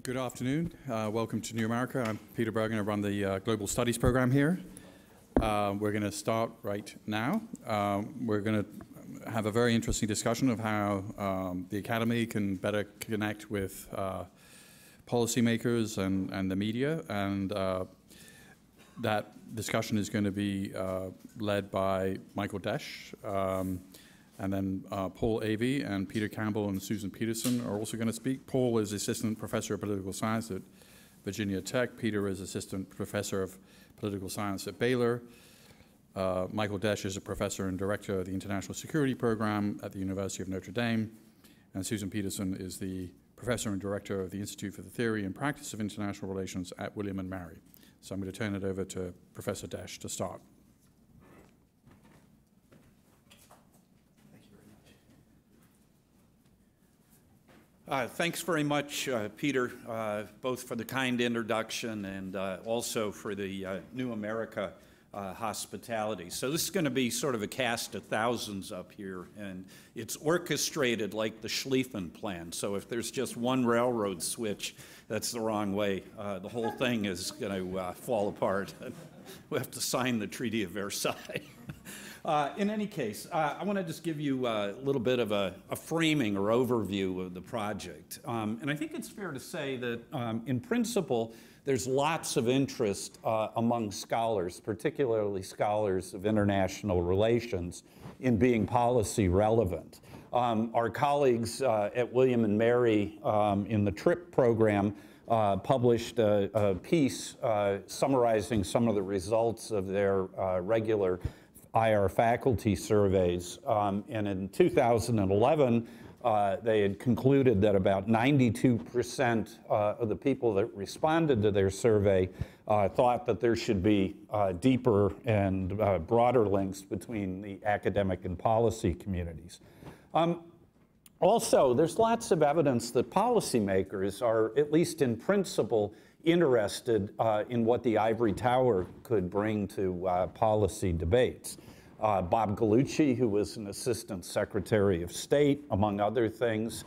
Good afternoon. Welcome to New America. I'm Peter Bergen. I run the Global Studies program here. We're going to start right now. We're going to have a very interesting discussion of how the Academy can better connect with policymakers and the media. And that discussion is going to be led by Michael Desch. And then Paul Avey and Peter Campbell and Susan Peterson are also going to speak. Paul is Assistant Professor of Political Science at Virginia Tech. Peter is Assistant Professor of Political Science at Baylor. Michael Desch is a Professor and Director of the International Security Program at the University of Notre Dame. And Susan Peterson is the Professor and Director of the Institute for the Theory and Practice of International Relations at William & Mary. So I'm going to turn it over to Professor Desch to start. Thanks very much, Peter, both for the kind introduction and also for the New America hospitality. So this is going to be sort of a cast of thousands up here, and it's orchestrated like the Schlieffen plan. So if there's just one railroad switch, that's the wrong way. The whole thing is going to fall apart. We have to sign the Treaty of Versailles. In any case, I want to just give you a little bit of a framing or overview of the project. And I think it's fair to say that, in principle, there's lots of interest among scholars, particularly scholars of international relations, in being policy relevant. Our colleagues at William & Mary in the TRIP program published a piece summarizing some of the results of their regular IR faculty surveys, and in 2011, they had concluded that about 92% of the people that responded to their survey thought that there should be deeper and broader links between the academic and policy communities. Also, there's lots of evidence that policymakers are, at least in principle, interested in what the ivory tower could bring to policy debates. Bob Gallucci, who was an Assistant Secretary of State, among other things.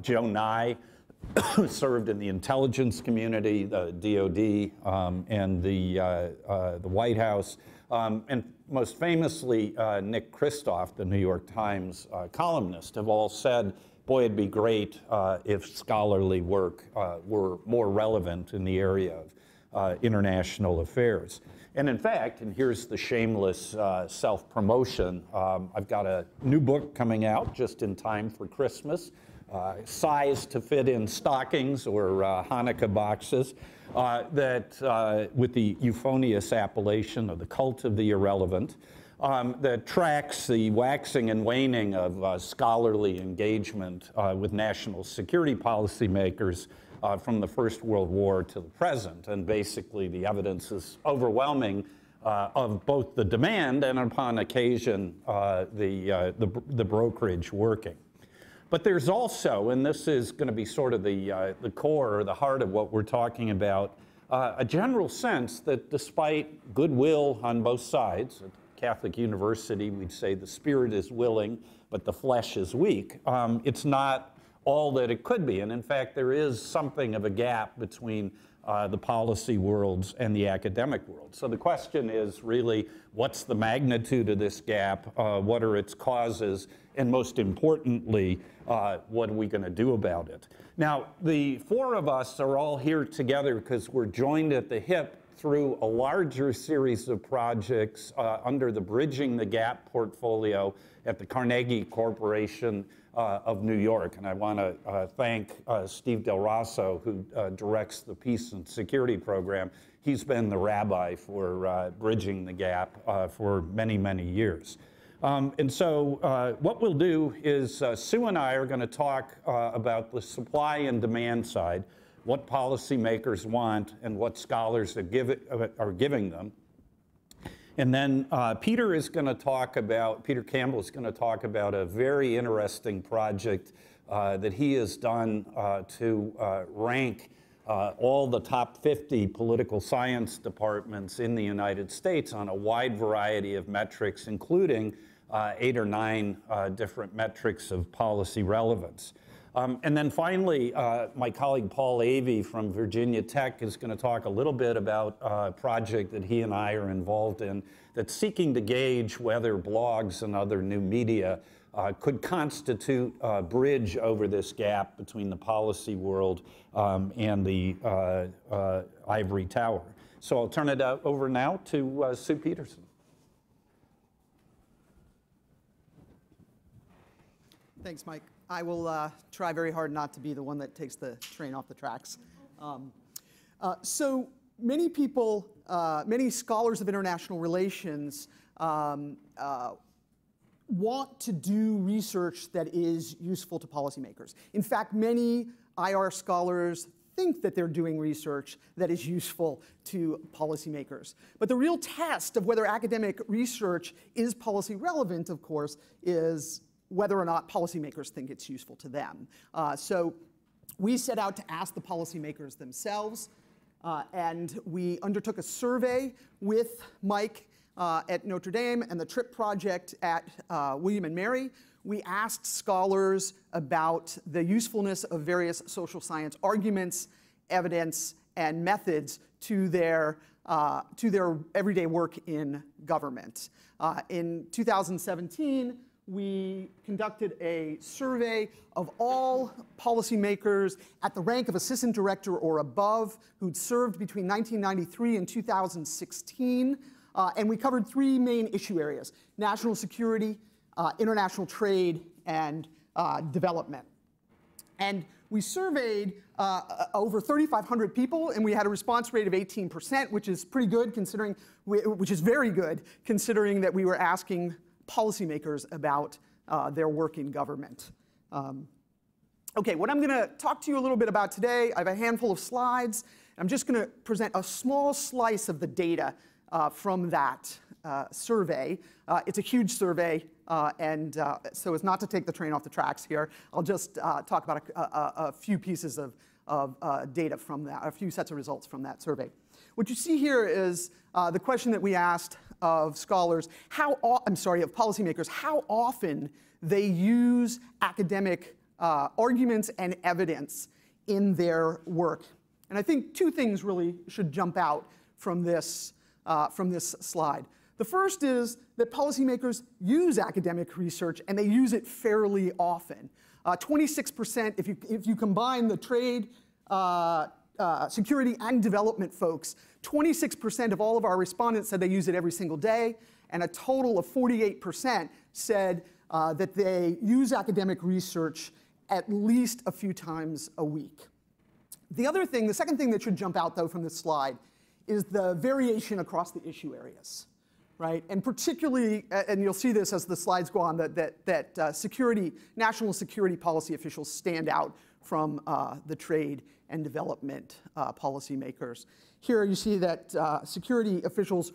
Joe Nye, who served in the intelligence community, the DOD, and the White House. And most famously, Nick Kristof, the New York Times columnist, have all said, boy, it'd be great if scholarly work were more relevant in the area of international affairs. And in fact, and here's the shameless self-promotion, I've got a new book coming out just in time for Christmas, sized to fit in stockings or Hanukkah boxes, that with the euphonious appellation of The Cult of the Irrelevant, that tracks the waxing and waning of scholarly engagement with national security policymakers from the First World War to the present. And basically the evidence is overwhelming of both the demand and, upon occasion, the brokerage working. But there's also, and this is going to be sort of the core or the heart of what we're talking about, a general sense that despite goodwill on both sides, at Catholic University we'd say the spirit is willing, but the flesh is weak. It's not all that it could be. And in fact, there is something of a gap between the policy worlds and the academic world. So the question is really, what's the magnitude of this gap? What are its causes? And most importantly, what are we going to do about it? Now, the four of us are all here together because we're joined at the hip through a larger series of projects under the Bridging the Gap portfolio at the Carnegie Corporation of New York. And I want to thank Steve Del Rosso, who directs the Peace and Security Program. He's been the rabbi for Bridging the Gap for many, many years. And so what we'll do is Sue and I are going to talk about the supply and demand side, what policymakers want and what scholars are giving them. And then Peter Campbell is going to talk about a very interesting project that he has done to rank all the top 50 political science departments in the United States on a wide variety of metrics, including 8 or 9 different metrics of policy relevance. And then finally, my colleague Paul Avey from Virginia Tech is going to talk a little bit about a project that he and I are involved in that's seeking to gauge whether blogs and other new media could constitute a bridge over this gap between the policy world and the ivory tower. So I'll turn it over now to Sue Peterson. Thanks, Mike. I will try very hard not to be the one that takes the train off the tracks. So many people, many scholars of international relations want to do research that is useful to policymakers. In fact, many IR scholars think that they're doing research that is useful to policymakers. But the real test of whether academic research is policy relevant, of course, is whether or not policymakers think it's useful to them. So we set out to ask the policymakers themselves, and we undertook a survey with Mike at Notre Dame and the TRIP project at William & Mary. We asked scholars about the usefulness of various social science arguments, evidence, and methods to their everyday work in government. In 2017, we conducted a survey of all policymakers at the rank of assistant director or above who'd served between 1993 and 2016. And we covered three main issue areas: national security, international trade, and development. And we surveyed over 3,500 people, and we had a response rate of 18%, which is pretty good considering, which is very good considering that we were asking policymakers about their work in government. Okay, what I'm going to talk to you a little bit about today, I have a handful of slides. I'm just going to present a small slice of the data from that survey. It's a huge survey, and so as not to take the train off the tracks here, I'll just talk about a few pieces of data from that, a few sets of results from that survey. What you see here is the question that we asked of scholars, of policymakers, how often they use academic arguments and evidence in their work. And I think two things really should jump out from this slide. The first is that policymakers use academic research, and they use it fairly often. 26%, if you combine the trade, security, and development folks, 26% of all of our respondents said they use it every single day, and a total of 48% said that they use academic research at least a few times a week. The second thing that should jump out, though, from this slide is the variation across the issue areas, right? And particularly, and you'll see this as the slides go on, that national security policy officials stand out from the trade and development policymakers. Here you see that security officials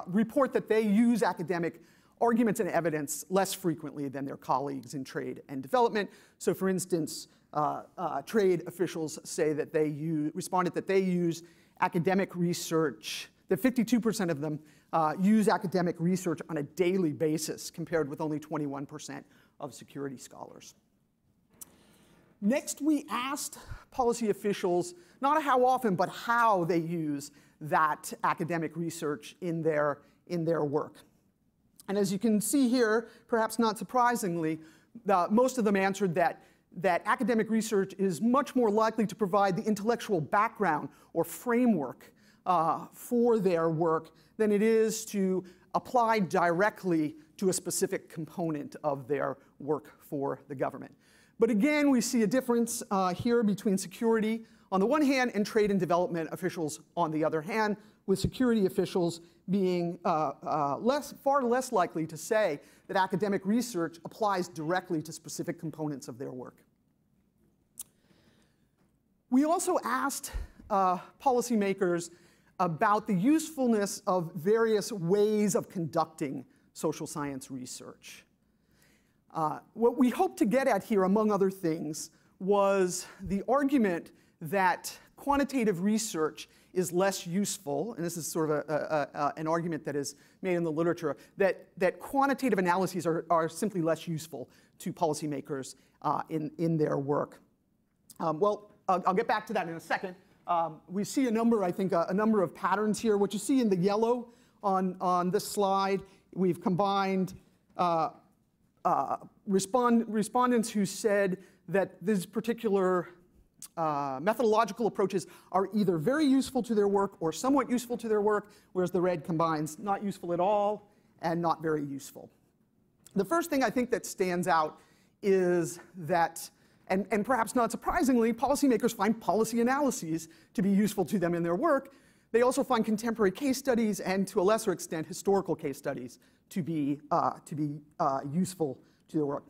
report that they use academic arguments and evidence less frequently than their colleagues in trade and development. So for instance, trade officials say that responded that they use academic research, that 52% of them use academic research on a daily basis, compared with only 21% of security scholars. Next, we asked policy officials not how often, but how they use that academic research in their work. And as you can see here, perhaps not surprisingly, most of them answered that academic research is much more likely to provide the intellectual background or framework for their work than it is to apply directly to a specific component of their work for the government. But again, we see a difference here between security on the one hand and trade and development officials on the other hand, with security officials being far less likely to say that academic research applies directly to specific components of their work. We also asked policymakers about the usefulness of various ways of conducting social science research. What we hope to get at here, among other things, was the argument that quantitative research is less useful, and this is sort of an argument that is made in the literature, that quantitative analyses are simply less useful to policymakers in their work. Well, I'll get back to that in a second. We see a number, I think, a number of patterns here. What you see in the yellow on this slide, we've combined respondents who said that these particular methodological approaches are either very useful to their work or somewhat useful to their work, whereas the red combines not useful at all and not very useful. The first thing I think that stands out is that, and perhaps not surprisingly, policymakers find policy analyses to be useful to them in their work. They also find contemporary case studies and, to a lesser extent, historical case studies to be useful to their work.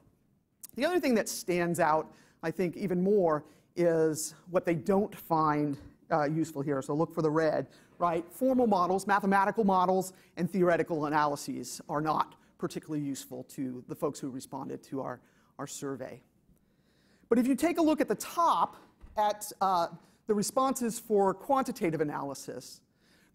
The other thing that stands out, I think, even more is what they don't find useful here. So look for the red, right? Formal models, mathematical models, and theoretical analyses are not particularly useful to the folks who responded to our survey. But if you take a look at the top at the responses for quantitative analysis,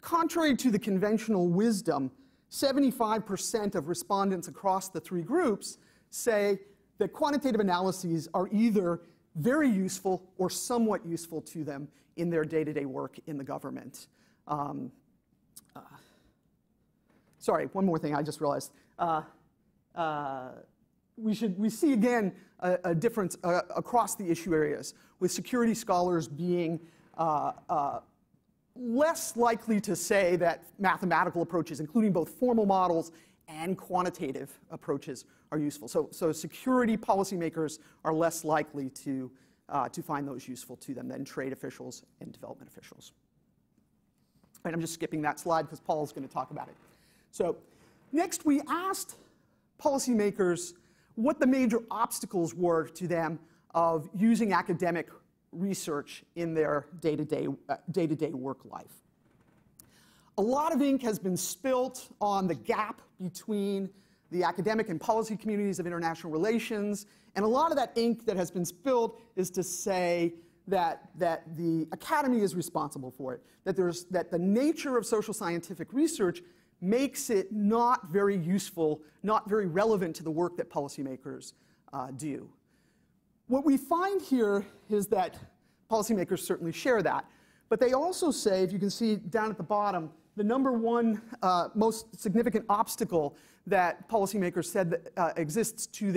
contrary to the conventional wisdom, 75% of respondents across the three groups say that quantitative analyses are either very useful or somewhat useful to them in their day-to-day work in the government. Sorry, one more thing I just realized. We see again a difference across the issue areas, with security scholars being less likely to say that mathematical approaches, including both formal models and quantitative approaches, are useful. So security policymakers are less likely to find those useful to them than trade officials and development officials. And I'm just skipping that slide because Paul's going to talk about it. So next, we asked policymakers what the major obstacles were to them of using academic research in their day-to-day work life. A lot of ink has been spilt on the gap between the academic and policy communities of international relations, and a lot of that ink that has been spilled is to say that the academy is responsible for it, that the nature of social scientific research makes it not very useful, not very relevant to the work that policymakers do. What we find here is that policymakers certainly share that, but they also say, if you can see down at the bottom, the number one most significant obstacle that policymakers said that exists to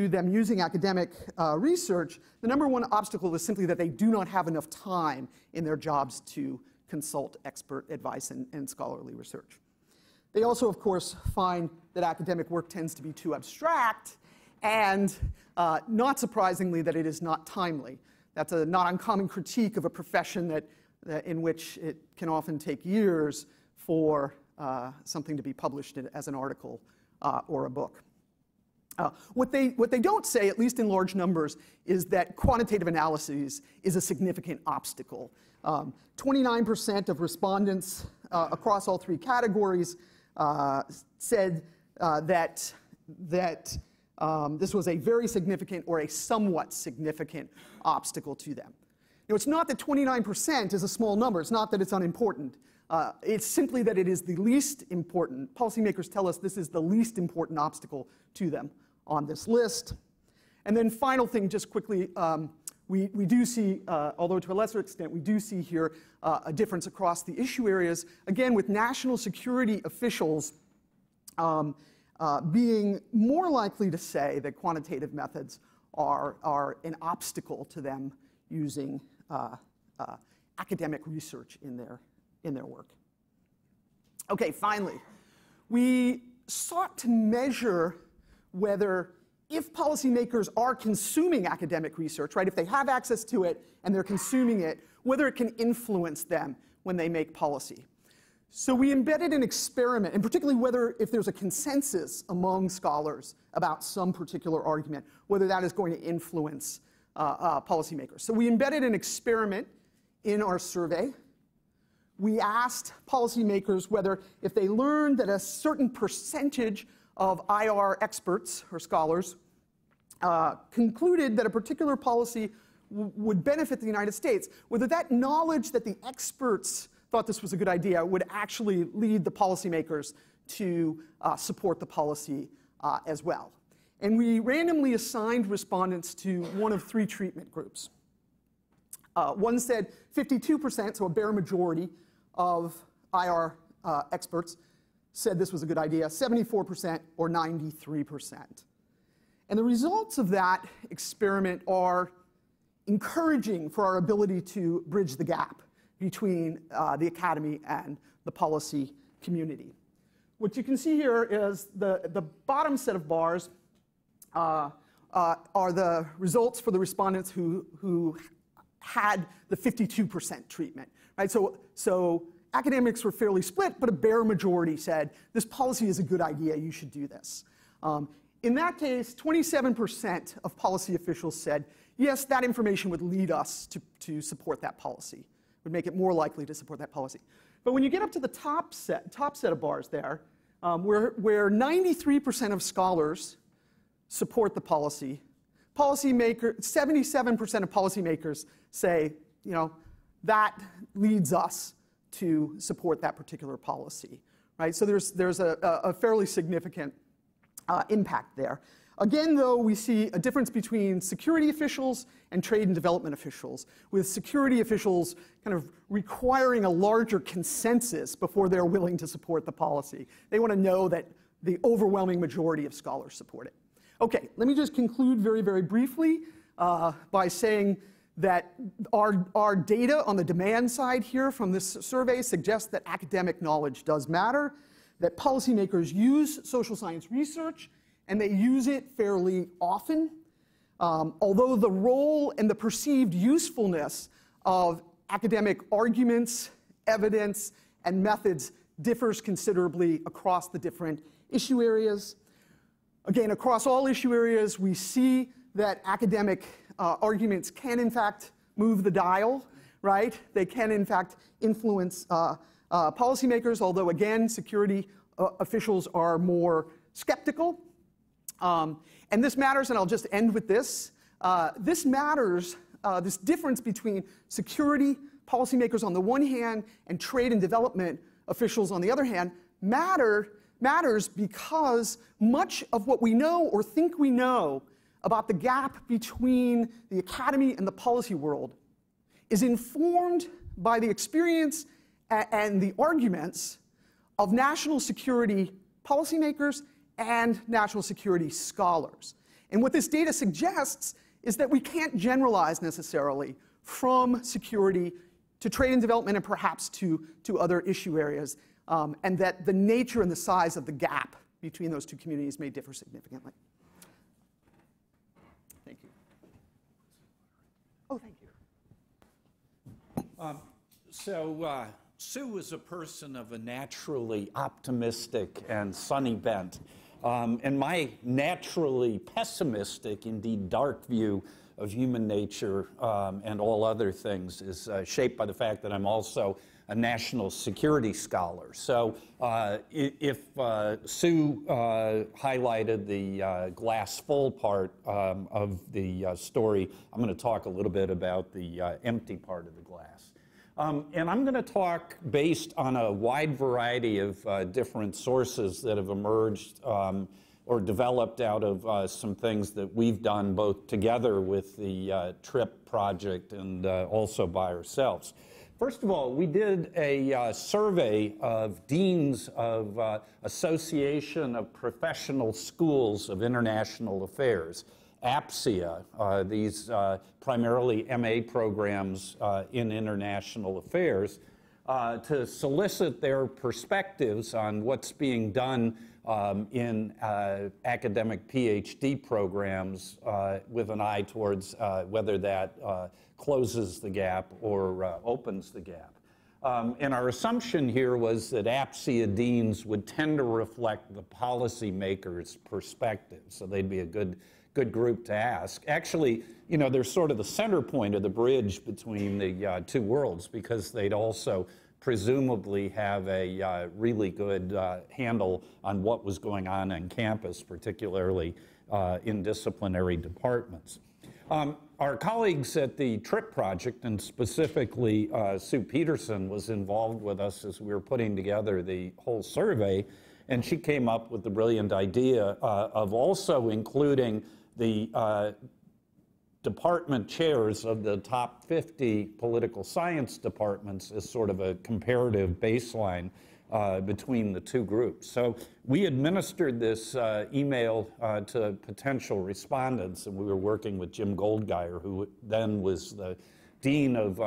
them using academic research, the number one obstacle is simply that they do not have enough time in their jobs to consult expert advice and scholarly research. They also, of course, find that academic work tends to be too abstract and, not surprisingly, that it is not timely. That's a not uncommon critique of a profession in which it can often take years for something to be published as an article or a book. What they don't say, at least in large numbers, is that quantitative analysis is a significant obstacle. 29% of respondents across all three categories said that this was a very significant or a somewhat significant obstacle to them. Now, it's not that 29% is a small number. It's not that it's unimportant. It's simply that it is the least important. Policymakers tell us this is the least important obstacle to them on this list. And then final thing, just quickly, we do see, although to a lesser extent, we do see here a difference across the issue areas, again with national security officials being more likely to say that quantitative methods are an obstacle to them using academic research in their work. Okay, finally, we sought to measure whether, if policymakers are consuming academic research, right, if they have access to it and they're consuming it, whether it can influence them when they make policy. So we embedded an experiment, and particularly if there's a consensus among scholars about some particular argument, whether that is going to influence policymakers. So we embedded an experiment in our survey. We asked policymakers whether, if they learned that a certain percentage of IR experts or scholars concluded that a particular policy would benefit the United States, whether that knowledge that the experts thought this was a good idea would actually lead the policymakers to support the policy as well. And we randomly assigned respondents to one of three treatment groups. One said 52%, so a bare majority of IR experts said this was a good idea, 74% or 93%. And the results of that experiment are encouraging for our ability to bridge the gap between the academy and the policy community. What you can see here is the bottom set of bars are the results for the respondents who had the 52% treatment, right? So academics were fairly split, but a bare majority said, this policy is a good idea, you should do this. In that case, 27% of policy officials said, yes, that information would lead us to support that policy, would make it more likely to support that policy. But when you get up to the top set of bars there, where 93% of scholars support the policy, 77% of policymakers say, you know, that leads us to support that particular policy, right? So there's a fairly significant impact there. Again, though, we see a difference between security officials and trade and development officials, with security officials kind of requiring a larger consensus before they're willing to support the policy. They want to know that the overwhelming majority of scholars support it. Okay, let me just conclude very, very briefly by saying that our data on the demand side here from this survey suggests that academic knowledge does matter, that policymakers use social science research, and they use it fairly often. Although the role and the perceived usefulness of academic arguments, evidence, and methods differs considerably across the different issue areas. Again, across all issue areas, we see that academic arguments can, in fact, move the dial, right? They can, in fact, influence policymakers, although, again, security officials are more skeptical. And this matters, and I'll just end with this. This matters, this difference between security policymakers on the one hand and trade and development officials on the other hand matters because much of what we know or think we know about the gap between the academy and the policy world is informed by the experience and the arguments of national security policymakers and national security scholars. And what this data suggests is that we can't generalize necessarily from security to trade and development and perhaps to other issue areas, and that the nature and the size of the gap between those two communities may differ significantly. Thank you. Oh, thank you. Sue is a person of a naturally optimistic and sunny bent. And my naturally pessimistic, indeed dark view of human nature and all other things is shaped by the fact that I'm also a national security scholar. So if Sue highlighted the glass full part of the story, I'm going to talk a little bit about the empty part of the glass. And I'm going to talk based on a wide variety of different sources that have emerged or developed out of some things that we've done both together with the TRIP project and also by ourselves. First of all, we did a survey of deans of Association of Professional Schools of International Affairs, APSIA, these primarily MA programs in international affairs, to solicit their perspectives on what's being done in academic PhD programs with an eye towards whether that closes the gap or opens the gap. And our assumption here was that APSIA deans would tend to reflect the policymakers' perspective, so they'd be a good group to ask. Actually, you know, they're sort of the center point of the bridge between the two worlds because they'd also presumably have a really good handle on what was going on campus, particularly in disciplinary departments. Our colleagues at the TRIP project, and specifically Sue Peterson was involved with us as we were putting together the whole survey, And she came up with the brilliant idea of also including the department chairs of the top 50 political science departments as sort of a comparative baseline between the two groups. So we administered this email to potential respondents, and we were working with Jim Goldgeier, who then was the Dean of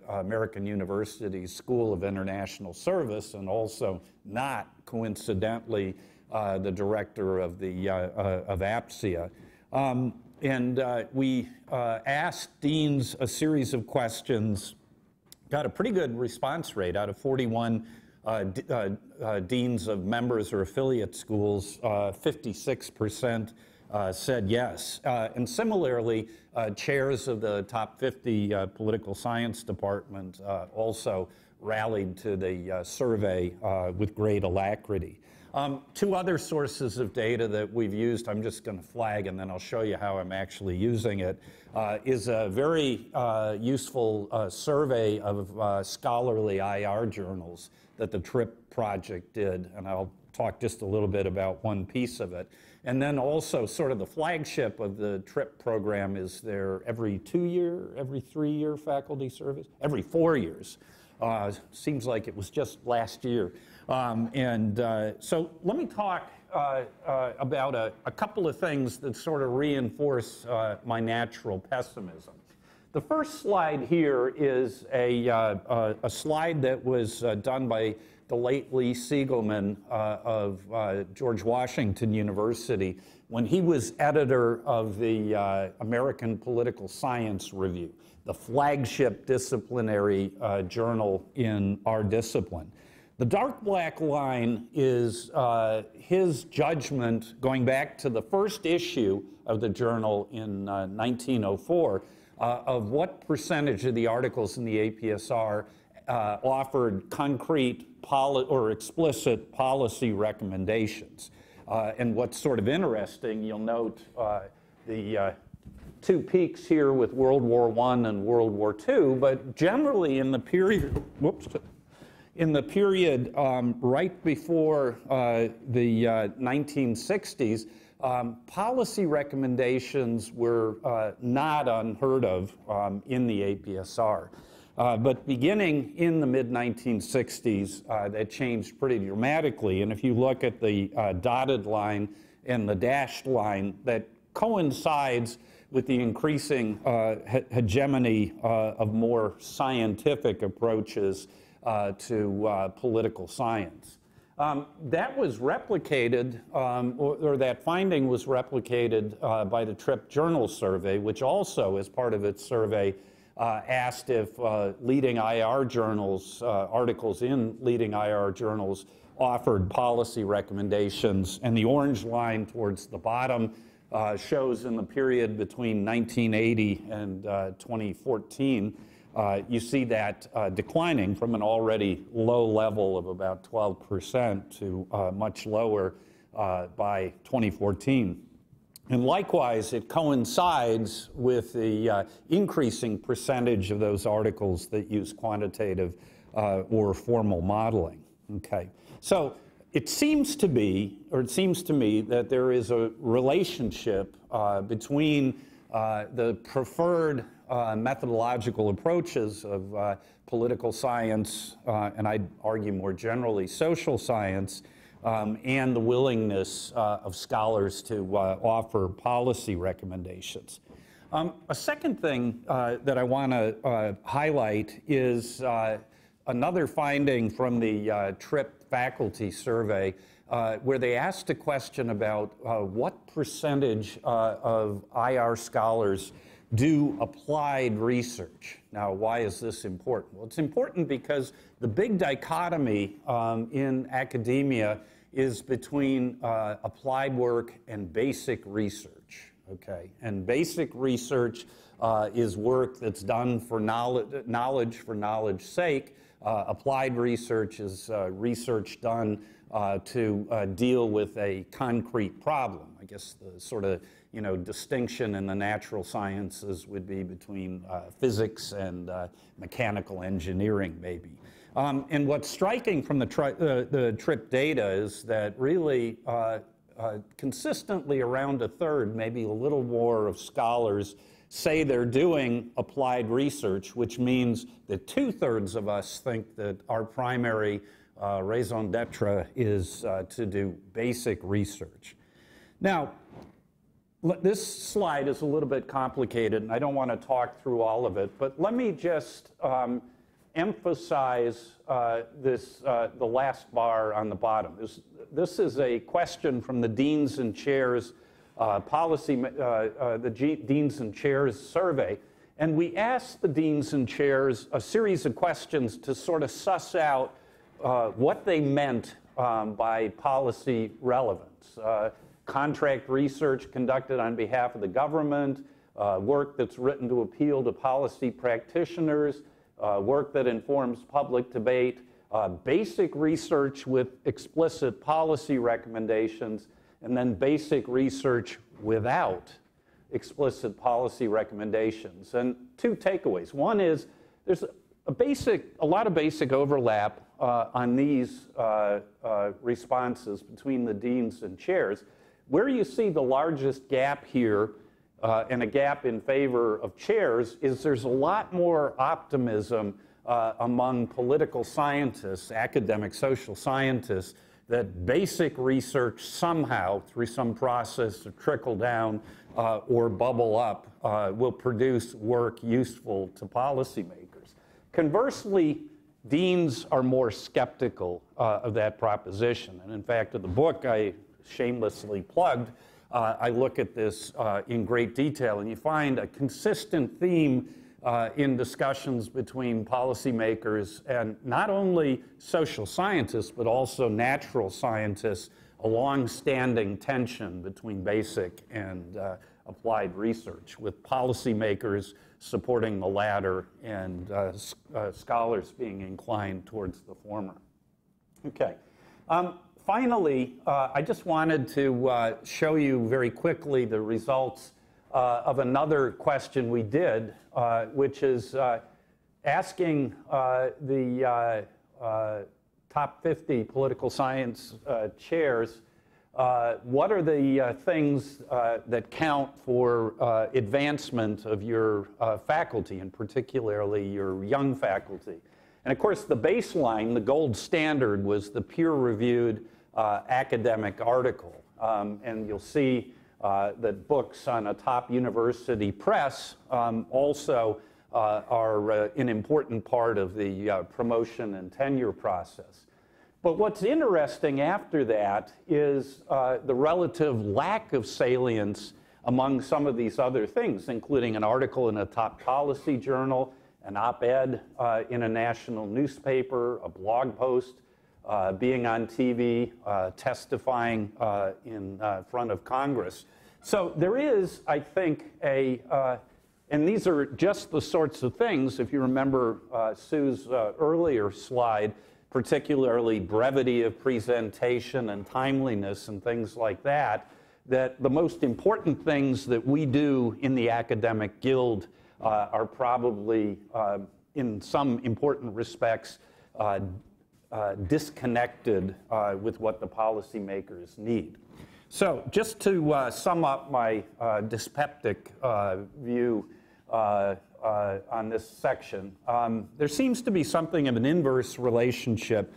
American University's School of International Service, and also not coincidentally the director of the of APSIA. We asked deans a series of questions, got a pretty good response rate out of 41 deans of members or affiliate schools, 56% said yes. And similarly, chairs of the top 50 political science department also rallied to the survey with great alacrity. Two other sources of data that we've used, I'm just going to flag and then I'll show you how I'm actually using it, is a very useful survey of scholarly IR journals that the TRIP project did, and I'll talk just a little bit about one piece of it. And then also sort of the flagship of the TRIP program is their every 3-year faculty surveys, every 4 years. Seems like it was just last year. So let me talk about a couple of things that sort of reinforce my natural pessimism. The first slide here is a slide that was done by the late Lee Siegelman of George Washington University when he was editor of the American Political Science Review, the flagship disciplinary journal in our discipline. The dark black line is his judgment going back to the first issue of the journal in 1904 of what percentage of the articles in the APSR offered concrete or explicit policy recommendations. And what's sort of interesting, you'll note the two peaks here with World War I and World War II, but generally in the period, right before the 1960s, policy recommendations were not unheard of in the APSR. But beginning in the mid-1960s, that changed pretty dramatically. And if you look at the dotted line and the dashed line, that coincides with the increasing hegemony of more scientific approaches to political science. That was replicated, or that finding was replicated by the TRIP Journal Survey, which also, as part of its survey, asked if leading IR journals, articles in leading IR journals, offered policy recommendations. And the orange line towards the bottom shows in the period between 1980 and 2014, you see that declining from an already low level of about 12% to much lower by 2014. And likewise, it coincides with the increasing percentage of those articles that use quantitative or formal modeling. Okay, so it seems to me that there is a relationship between the preferred methodological approaches of political science, and I'd argue more generally social science, and the willingness of scholars to offer policy recommendations. A second thing that I want to highlight is another finding from the TRIP faculty survey where they asked a question about what percentage of IR scholars do applied research. Now, why is this important? Well, it's important because the big dichotomy in academia is between applied work and basic research, okay? And basic research is work that's done for knowledge for knowledge's sake. Applied research is research done to deal with a concrete problem. I guess the sort of distinction in the natural sciences would be between physics and mechanical engineering, maybe. And what's striking from the TRIP data is that really consistently around a third, maybe a little more, of scholars say they're doing applied research, which means that 2/3 of us think that our primary raison d'etre is to do basic research. Now, this slide is a little bit complicated, and I don't want to talk through all of it, but let me just emphasize the last bar on the bottom. This is a question from the Deans and Chairs Deans and Chairs survey, and we asked the Deans and Chairs a series of questions to sort of suss out what they meant by policy relevance. Contract research conducted on behalf of the government, work that's written to appeal to policy practitioners, work that informs public debate, basic research with explicit policy recommendations, and then basic research without explicit policy recommendations. And two takeaways. One is there's a lot of basic overlap on these responses between the deans and chairs. Where you see the largest gap here, and a gap in favor of chairs, is there's a lot more optimism among political scientists, academic social scientists, that basic research somehow, through some process of trickle down or bubble up, will produce work useful to policymakers. Conversely, deans are more skeptical of that proposition. And in fact, in the book I shamelessly plugged, I look at this in great detail, and you find a consistent theme in discussions between policymakers and not only social scientists, but also natural scientists, a long-standing tension between basic and applied research, with policymakers supporting the latter and scholars being inclined towards the former. Okay. Finally, I just wanted to show you very quickly the results of another question we did, which is asking the top 50 political science chairs what are the things that count for advancement of your faculty, and particularly your young faculty. And of course, the baseline, the gold standard, was the peer-reviewed academic article. And you'll see that books on a top university press also are an important part of the promotion and tenure process. But what's interesting after that is the relative lack of salience among some of these other things, including an article in a top policy journal, an op-ed in a national newspaper, a blog post, being on TV, testifying in front of Congress. So there is, I think, and these are just the sorts of things, if you remember Sue's earlier slide, particularly brevity of presentation and timeliness and things like that, that the most important things that we do in the academic guild are probably, in some important respects, disconnected with what the policymakers need. So just to sum up my dyspeptic view on this section, there seems to be something of an inverse relationship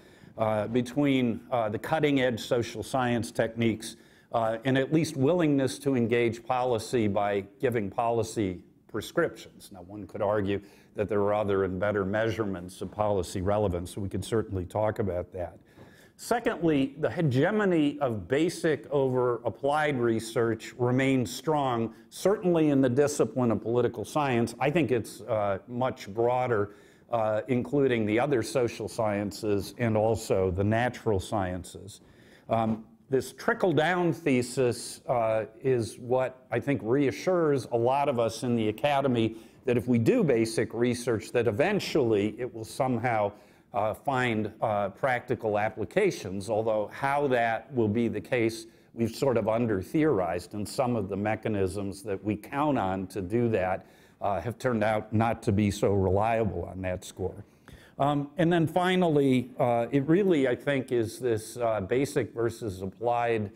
between the cutting-edge social science techniques and at least willingness to engage policy by giving policy prescriptions. Now, one could argue that there are other and better measurements of policy relevance, so we could certainly talk about that. Secondly, the hegemony of basic over applied research remains strong, certainly in the discipline of political science. I think it's much broader, including the other social sciences and also the natural sciences. This trickle-down thesis is what I think reassures a lot of us in the academy that if we do basic research, that eventually it will somehow find practical applications, although how that will be the case, we've sort of under-theorized, and some of the mechanisms that we count on to do that have turned out not to be so reliable on that score. And then finally, it really, I think, is this basic versus applied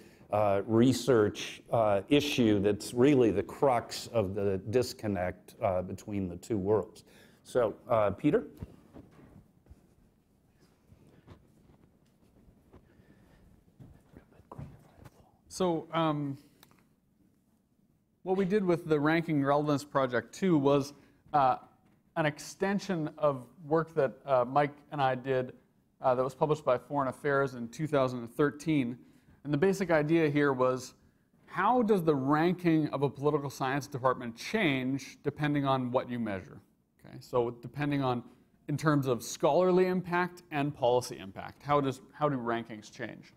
research issue that's really the crux of the disconnect between the two worlds. So, Peter? So what we did with the Ranking Relevance Project 2 was an extension of work that Mike and I did that was published by Foreign Affairs in 2013. And the basic idea here was, how does the ranking of a political science department change depending on what you measure? Okay, so depending on, in terms of scholarly impact and policy impact, how do rankings change?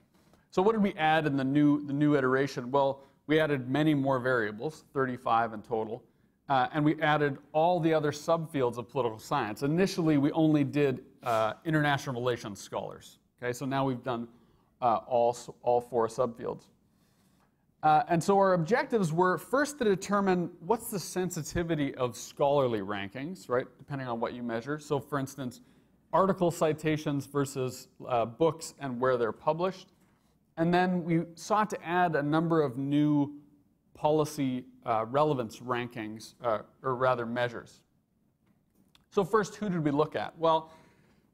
So what did we add in the new iteration? Well, we added many more variables, 35 in total, and we added all the other subfields of political science. Initially, we only did international relations scholars. Okay, so now we've done all 4 subfields. And so our objectives were first to determine what's the sensitivity of scholarly rankings, right, depending on what you measure. So for instance, article citations versus books and where they're published. And then we sought to add a number of new policy relevance rankings, or rather measures. So first, who did we look at? Well,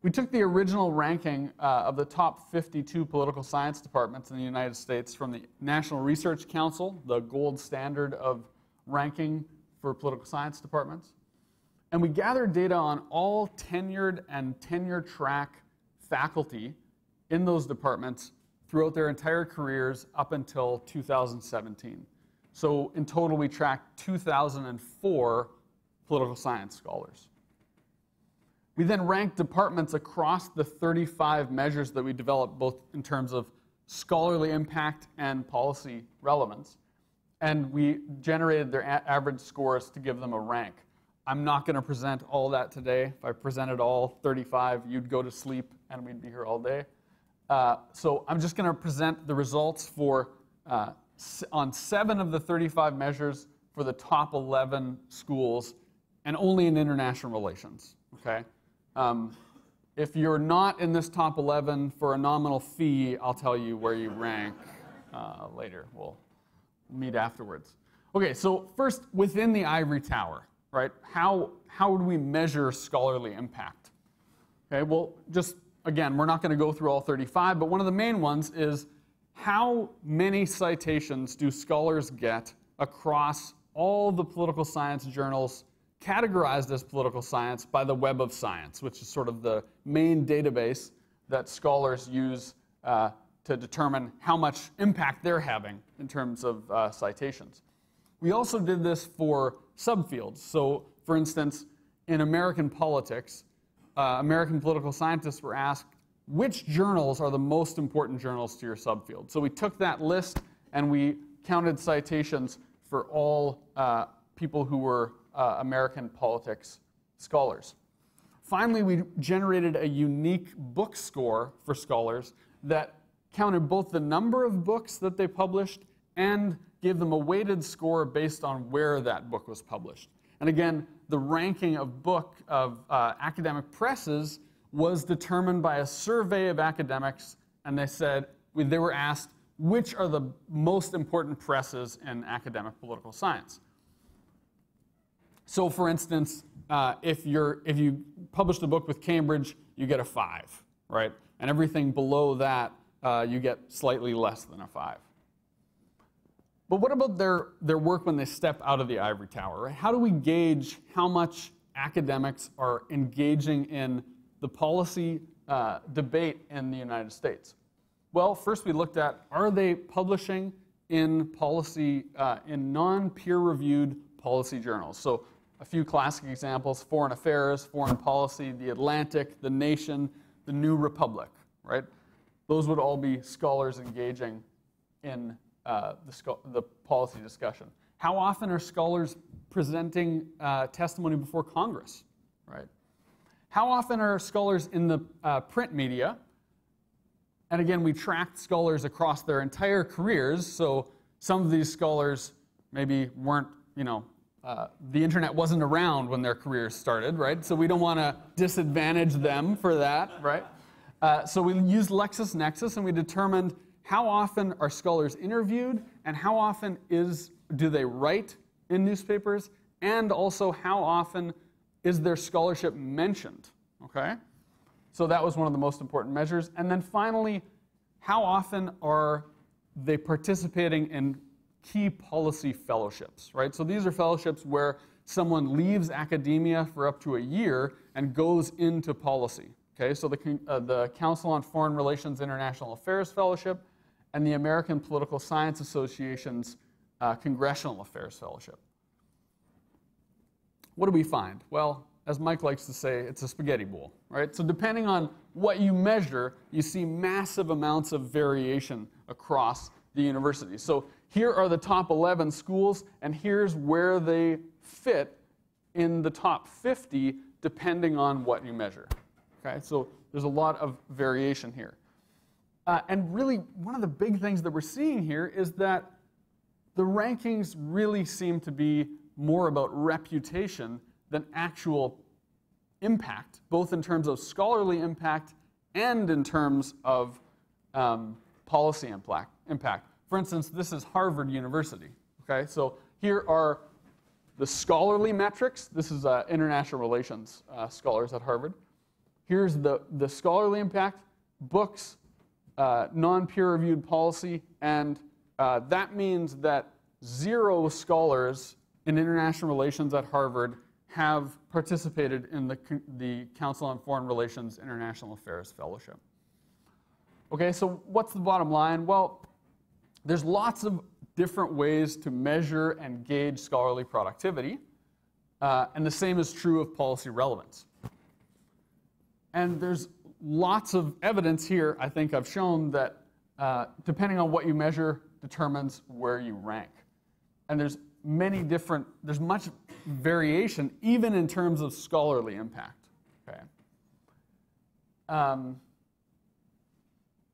we took the original ranking of the top 52 political science departments in the United States from the National Research Council, the gold standard of ranking for political science departments. And we gathered data on all tenured and tenure-track faculty in those departments throughout their entire careers up until 2017. So in total, we tracked 2,004 political science scholars. We then ranked departments across the 35 measures that we developed, both in terms of scholarly impact and policy relevance. And we generated their average scores to give them a rank. I'm not going to present all that today. If I presented all 35, you'd go to sleep and we'd be here all day. So I'm just going to present the results for on 7 of the 35 measures for the top 11 schools, and only in international relations. Okay. If you're not in this top 11 for a nominal fee, I'll tell you where you rank later. We'll meet afterwards. Okay. So first, within the ivory tower, right? How would we measure scholarly impact? Okay. Well, just again, we're not going to go through all 35, but one of the main ones is, how many citations do scholars get across all the political science journals categorized as political science by the Web of Science, which is sort of the main database that scholars use to determine how much impact they're having in terms of citations. We also did this for subfields. So, for instance, in American politics, American political scientists were asked, which journals are the most important journals to your subfield? So we took that list and we counted citations for all people who were American politics scholars. Finally, we generated a unique book score for scholars that counted both the number of books that they published and gave them a weighted score based on where that book was published. And again, the ranking of academic presses was determined by a survey of academics, and they were asked, which are the most important presses in academic political science? So for instance, if you published a book with Cambridge, you get a 5, right? And everything below that, you get slightly less than a 5. But what about their work when they step out of the ivory tower, right? How do we gauge how much academics are engaging in the policy debate in the United States? Well, first we looked at, are they publishing in policy, in non-peer-reviewed policy journals? So a few classic examples: Foreign Affairs, Foreign Policy, The Atlantic, The Nation, The New Republic, right? Those would all be scholars engaging in the policy discussion. How often are scholars presenting testimony before Congress, right? How often are scholars in the print media? And again, we tracked scholars across their entire careers, so some of these scholars maybe weren't, the internet wasn't around when their careers started, right? So we don't want to disadvantage them for that, right? So we used LexisNexis, and we determined how often are scholars interviewed, and how often do they write in newspapers, and also how often is their scholarship mentioned, okay? So that was one of the most important measures. And then finally, how often are they participating in key policy fellowships, right? So these are fellowships where someone leaves academia for up to a year and goes into policy, okay? So the Council on Foreign Relations International Affairs Fellowship and the American Political Science Association's Congressional Affairs Fellowship. What do we find? Well, as Mike likes to say, it's a spaghetti bowl, right? So depending on what you measure, you see massive amounts of variation across the university. So here are the top 11 schools, and here's where they fit in the top 50 depending on what you measure. Okay, so there's a lot of variation here. And really, one of the big things that we're seeing here is that the rankings really seem to be more about reputation than actual impact, both in terms of scholarly impact and in terms of policy impact. For instance, this is Harvard University. Okay, so here are the scholarly metrics. This is international relations scholars at Harvard. Here's the scholarly impact, books, non-peer-reviewed policy, and that means that 0 scholars in international relations at Harvard have participated in the Council on Foreign Relations International Affairs Fellowship. Okay, so what's the bottom line? Well, there's lots of different ways to measure and gauge scholarly productivity, and the same is true of policy relevance. And there's lots of evidence here, I think I've shown, that depending on what you measure determines where you rank. And there's much variation even in terms of scholarly impact. Okay.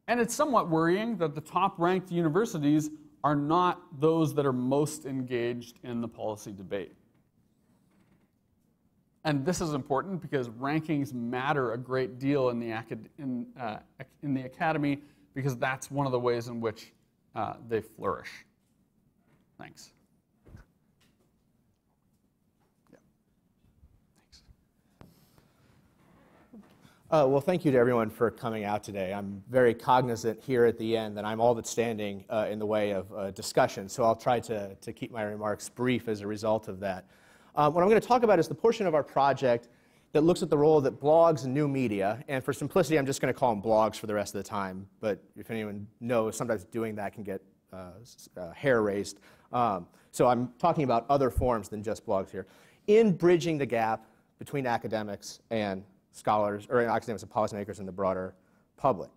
And it's somewhat worrying that the top-ranked universities are not those that are most engaged in the policy debate. And this is important because rankings matter a great deal in the academy, because that's one of the ways in which they flourish. Thanks. Well, thank you to everyone for coming out today. I'm very cognizant here at the end that I'm all that's standing in the way of discussion, so I'll try to keep my remarks brief as a result of that. What I'm going to talk about is the portion of our project that looks at the role that blogs and new media, and for simplicity, I'm just going to call them blogs for the rest of the time, but if anyone knows, sometimes doing that can get hair raised. So I'm talking about other forms than just blogs here. In bridging the gap between academics and scholars, or academics and policymakers and the broader public.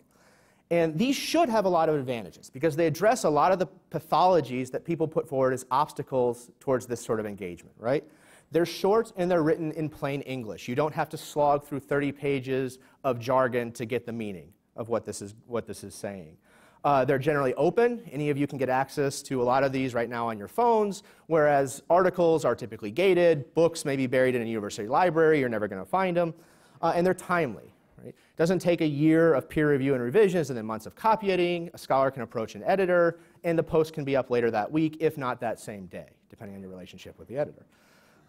And these should have a lot of advantages because they address a lot of the pathologies that people put forward as obstacles towards this sort of engagement, right? They're short and they're written in plain English. You don't have to slog through 30 pages of jargon to get the meaning of what this is saying. They're generally open. Any of you can get access to a lot of these right now on your phones, whereas articles are typically gated. Books may be buried in a university library. You're never going to find them. And they're timely. Right? It doesn't take a year of peer review and revisions and then months of copy editing. A scholar can approach an editor, and the post can be up later that week, if not that same day, depending on your relationship with the editor.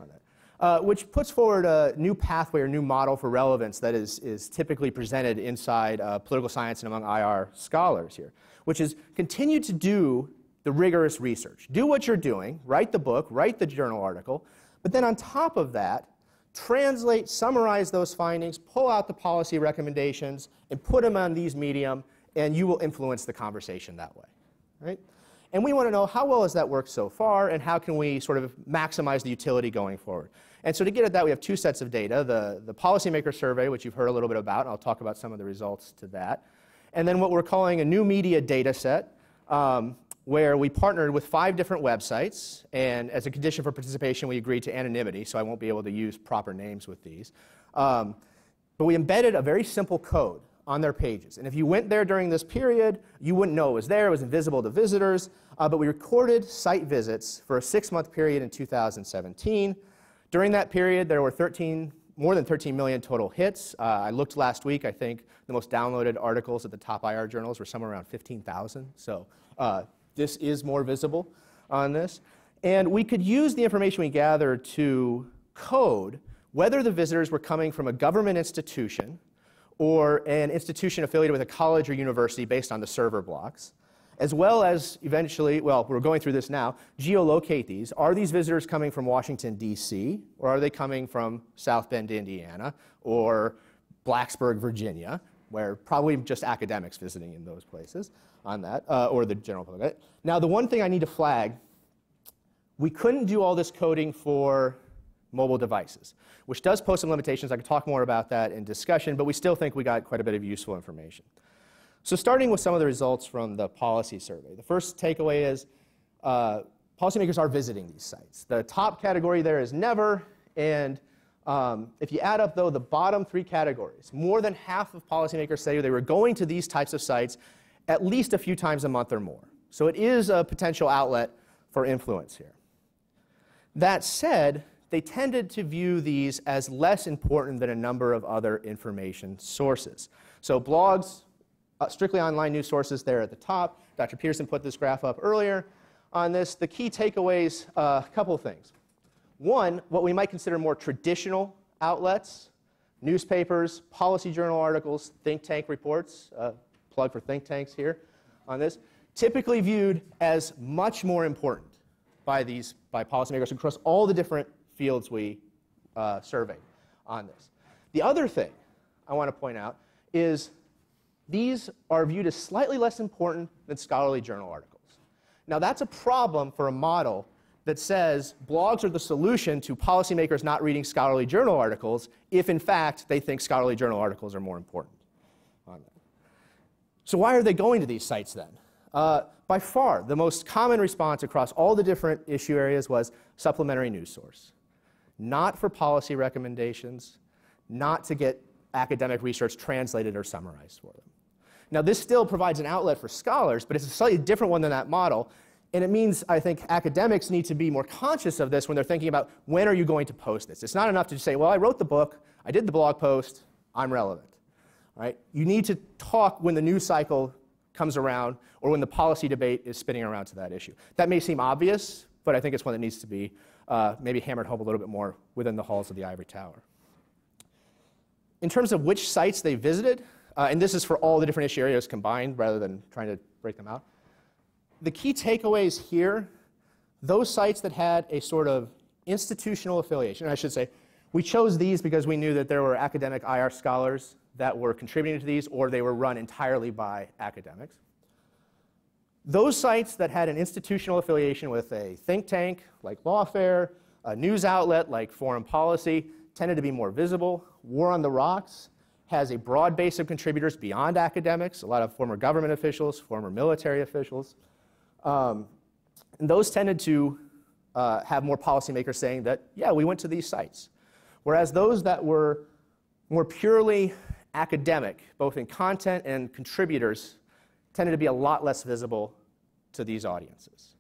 On that. Which puts forward a new pathway or new model for relevance that is typically presented inside political science and among IR scholars here, which is continue to do the rigorous research. Do what you're doing, write the book, write the journal article, but then on top of that, translate, summarize those findings, pull out the policy recommendations, and put them on these medium, and you will influence the conversation that way. Right? And we want to know how well has that worked so far, and how can we sort of maximize the utility going forward. And so to get at that, we have 2 sets of data, the Policymaker survey, which you've heard a little bit about, and I'll talk about some of the results to that. And then what we're calling a new media data set, where we partnered with 5 different websites, and as a condition for participation, we agreed to anonymity, so I won't be able to use proper names with these. But we embedded a very simple code on their pages. And if you went there during this period, you wouldn't know it was there. It was invisible to visitors. But we recorded site visits for a 6-month period in 2017. During that period, there were more than 13 million total hits. I looked last week. I think the most downloaded articles at the top IR journals were somewhere around 15,000. So this is more visible on this. And we could use the information we gathered to code whether the visitors were coming from a government institution or an institution affiliated with a college or university based on the server blocks, as well as eventually, well, we're going through this now, geolocate these. Are these visitors coming from Washington, D.C., or are they coming from South Bend, Indiana, or Blacksburg, Virginia, where probably just academics visiting in those places on that, or the general public. Now, the one thing I need to flag, we couldn't do all this coding for mobile devices, which does pose some limitations. I could talk more about that in discussion, but we still think we got quite a bit of useful information. So starting with some of the results from the policy survey, the first takeaway is policymakers are visiting these sites. The top category there is never, and if you add up, though, the bottom 3 categories, more than half of policymakers say they were going to these types of sites at least a few times a month or more. So it is a potential outlet for influence here. That said, they tended to view these as less important than a number of other information sources. So blogs, strictly online news sources there at the top. Dr. Peterson put this graph up earlier on this. The key takeaways, a couple of things. One, what we might consider more traditional outlets, newspapers, policy journal articles, think tank reports, plug for think tanks here on this, typically viewed as much more important by policymakers across all the different fields we surveyed on this. The other thing I want to point out is these are viewed as slightly less important than scholarly journal articles. Now, that's a problem for a model that says blogs are the solution to policymakers not reading scholarly journal articles if, in fact, they think scholarly journal articles are more important on that. So why are they going to these sites then? By far, the most common response across all the different issue areas was supplementary news source. Not for policy recommendations, not to get academic research translated or summarized for them. Now, this still provides an outlet for scholars, but it's a slightly different one than that model. And it means, I think, academics need to be more conscious of this when they're thinking about when are you going to post this. It's not enough to just say, well, I wrote the book, I did the blog post, I'm relevant. Right? You need to talk when the news cycle comes around or when the policy debate is spinning around to that issue. That may seem obvious, but I think it's one that needs to be maybe hammered home a little bit more within the halls of the Ivory Tower. In terms of which sites they visited, and this is for all the different issue areas combined rather than trying to break them out, the key takeaways here, those sites that had a sort of institutional affiliation, I should say, we chose these because we knew that there were academic IR scholars that were contributing to these, or they were run entirely by academics. Those sites that had an institutional affiliation with a think tank like Lawfare, a news outlet like Foreign Policy, tended to be more visible. War on the Rocks has a broad base of contributors beyond academics, a lot of former government officials, former military officials. And those tended to have more policymakers saying that, yeah, we went to these sites. Whereas those that were more purely academic, both in content and contributors, tended to be a lot less visible to these audiences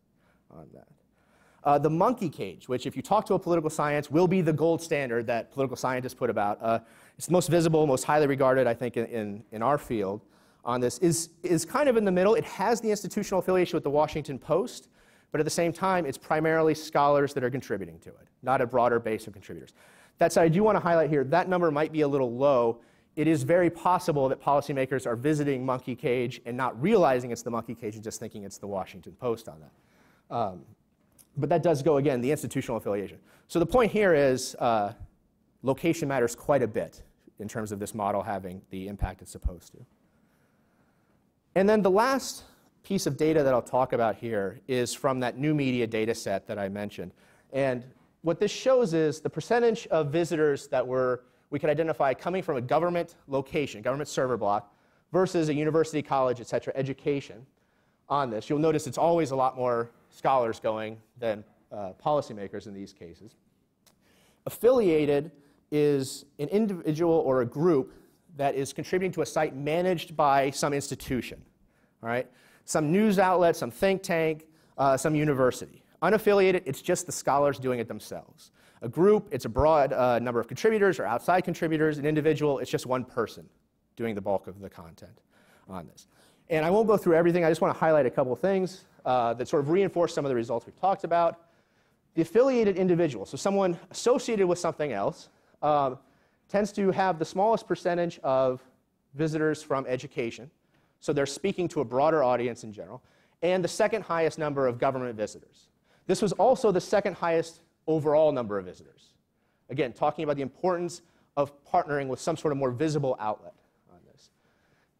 on that. The monkey cage, which if you talk to a political science, will be the gold standard that political scientists put about. It's the most visible, most highly regarded, I think, in our field on this, is kind of in the middle. It has the institutional affiliation with the Washington Post, but at the same time, it's primarily scholars that are contributing to it, not a broader base of contributors. That said, I do want to highlight here, that number might be a little low. It is very possible that policymakers are visiting Monkey Cage and not realizing it's the Monkey Cage and just thinking it's the Washington Post on that. But that does go, again, the institutional affiliation. So the point here is location matters quite a bit in terms of this model having the impact it's supposed to. And then the last piece of data that I'll talk about here is from that new media data set that I mentioned. And what this shows is the percentage of visitors that we could identify coming from a government location, government server block, versus a university, college, et cetera, education on this. You'll notice it's always a lot more scholars going than policymakers in these cases. Affiliated is an individual or a group that is contributing to a site managed by some institution, all right? Some news outlet, some think tank, some university. Unaffiliated, it's just the scholars doing it themselves. A group, it's a broad number of contributors or outside contributors. An individual, it's just one person doing the bulk of the content on this. And I won't go through everything. I just want to highlight a couple of things that sort of reinforce some of the results we've talked about. The affiliated individual, so someone associated with something else, tends to have the smallest percentage of visitors from education. So they're speaking to a broader audience in general. And the second highest number of government visitors. This was also the second highest overall number of visitors. Again, talking about the importance of partnering with some sort of more visible outlet on this.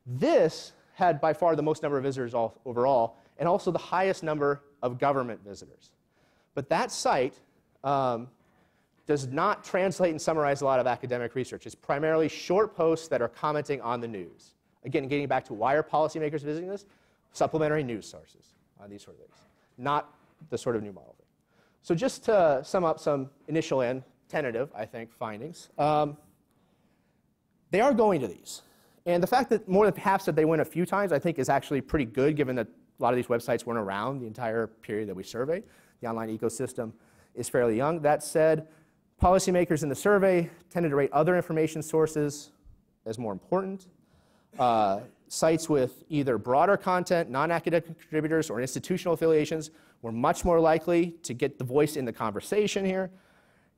This had by far the most number of visitors overall, and also the highest number of government visitors. But that site does not translate and summarize a lot of academic research. It's primarily short posts that are commenting on the news. Again, getting back to why are policymakers visiting this? Supplementary news sources, these sort of things, not the sort of new model thing. So just to sum up some initial and tentative, I think, findings, they are going to these. And the fact that more than half said they went a few times, I think, is actually pretty good, given that a lot of these websites weren't around the entire period that we surveyed. The online ecosystem is fairly young. That said, policymakers in the survey tended to rate other information sources as more important. Sites with either broader content, non-academic contributors, or institutional affiliations were much more likely to get the voice in the conversation here.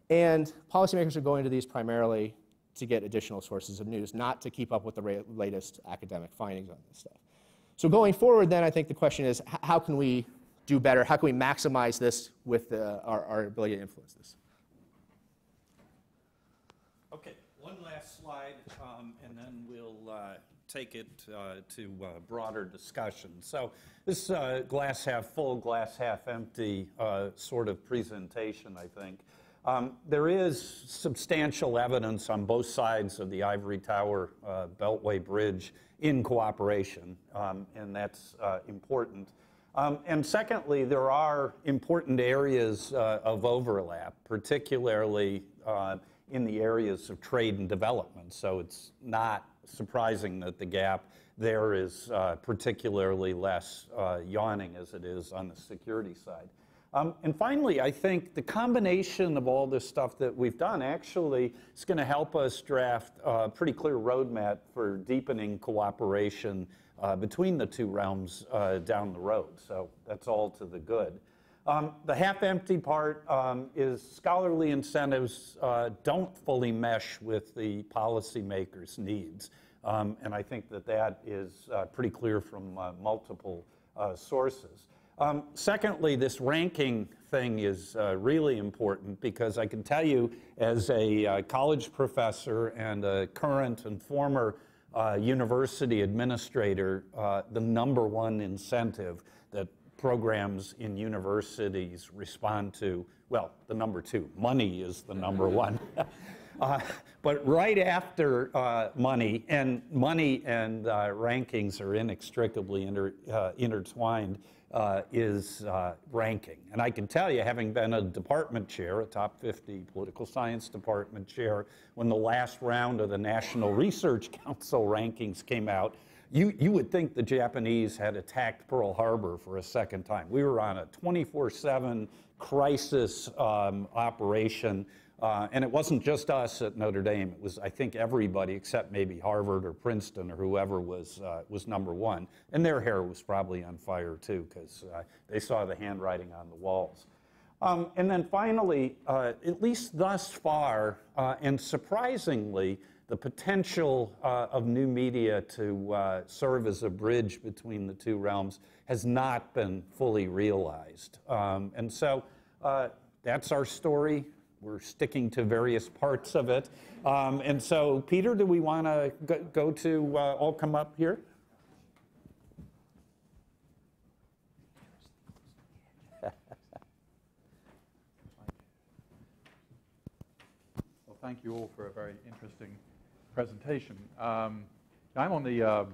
And policymakers are going to these primarily to get additional sources of news, not to keep up with the latest academic findings on this stuff. So going forward, then, I think the question is, how can we do better? How can we maximize this with our ability to influence this? Okay, one last slide, and then we'll take it to broader discussion. So this glass half full, glass half empty sort of presentation, I think. There is substantial evidence on both sides of the Ivory Tower Beltway Bridge in cooperation, and that's important. And secondly, there are important areas of overlap, particularly in the areas of trade and development. So it's not surprising that the gap there is particularly less yawning as it is on the security side. And finally, I think the combination of all this stuff that we've done actually is going to help us draft a pretty clear roadmap for deepening cooperation between the two realms down the road. So that's all to the good. The half-empty part is scholarly incentives don't fully mesh with the policymakers' needs. And I think that that is pretty clear from multiple sources. Secondly, this ranking thing is really important because I can tell you as a college professor and a current and former university administrator, the #1 incentive that programs in universities respond to, well, the #2, money is the #1. But right after money and rankings are inextricably intertwined, is ranking. And I can tell you, having been a department chair, a top 50 political science department chair, when the last round of the National Research Council rankings came out, you would think the Japanese had attacked Pearl Harbor for a second time. We were on a 24/7 crisis operation. And it wasn't just us at Notre Dame. It was, I think, everybody except maybe Harvard or Princeton or whoever was #1. And their hair was probably on fire, too, because they saw the handwriting on the walls. And then finally, at least thus far, and surprisingly, the potential of new media to serve as a bridge between the two realms has not been fully realized. And so that's our story. We're sticking to various parts of it. And so, Peter, do we want to go to all come up here? Well, thank you all for a very interesting presentation. I'm on the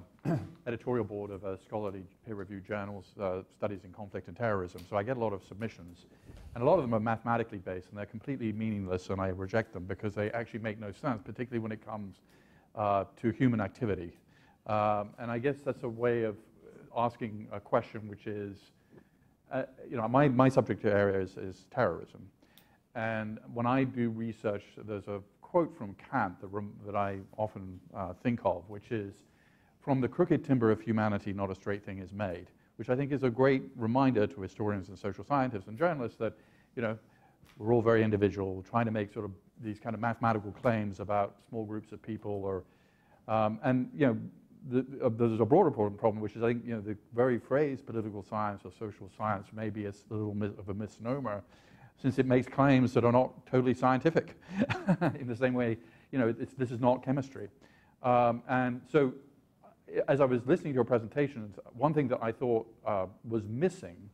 editorial board of scholarly peer-reviewed journals, Studies in Conflict and Terrorism, so I get a lot of submissions. And a lot of them are mathematically based, and they're completely meaningless, and I reject them because they actually make no sense, particularly when it comes to human activity. And I guess that's a way of asking a question which is, my subject area is terrorism. And when I do research, there's a quote from Kant that I often think of, which is, "From the crooked timber of humanity, not a straight thing is made," which I think is a great reminder to historians and social scientists and journalists that, we're all very individual, trying to make sort of these kind of mathematical claims about small groups of people, or, there's a broader problem, which is, I think, the very phrase political science or social science may be a little of a misnomer, since it makes claims that are not totally scientific. In the same way, this is not chemistry. And so, as I was listening to your presentations, one thing that I thought was missing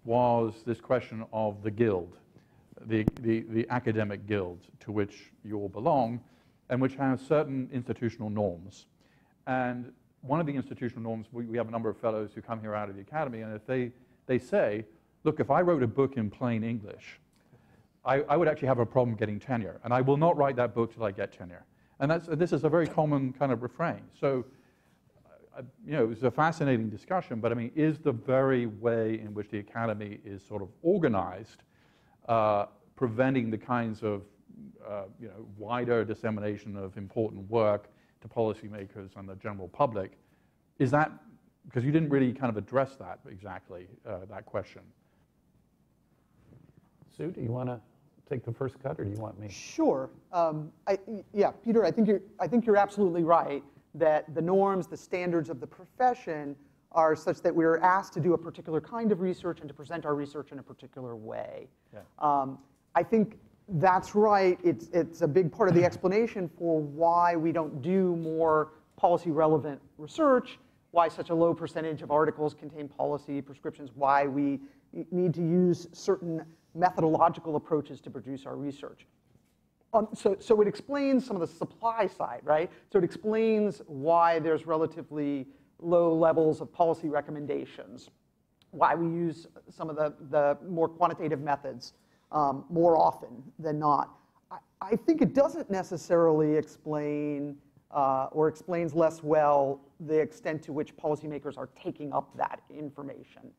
was this question of the guild, the academic guild to which you all belong, and which has certain institutional norms. And one of the institutional norms, we have a number of fellows who come here out of the academy, and if they say, look, if I wrote a book in plain English, I would actually have a problem getting tenure, and I will not write that book till I get tenure. And this is a very common kind of refrain. So, it was a fascinating discussion, but I mean, is the very way in which the academy is sort of organized preventing the kinds of wider dissemination of important work to policymakers and the general public? Is that, because you didn't really kind of address that exactly, that question. Sue, do you want to take the first cut, or do you want me? Sure. Yeah, Peter, I think you're absolutely right that the norms, the standards of the profession are such that we're asked to do a particular kind of research and to present our research in a particular way. Yeah. I think that's right. It's a big part of the explanation for why we don't do more policy-relevant research, why such a low percentage of articles contain policy prescriptions, why we need to use certain methodological approaches to produce our research. So it explains some of the supply side, right? So it explains why there's relatively low levels of policy recommendations, why we use some of the more quantitative methods more often than not. I think it doesn't necessarily explain or explains less well the extent to which policymakers are taking up that information.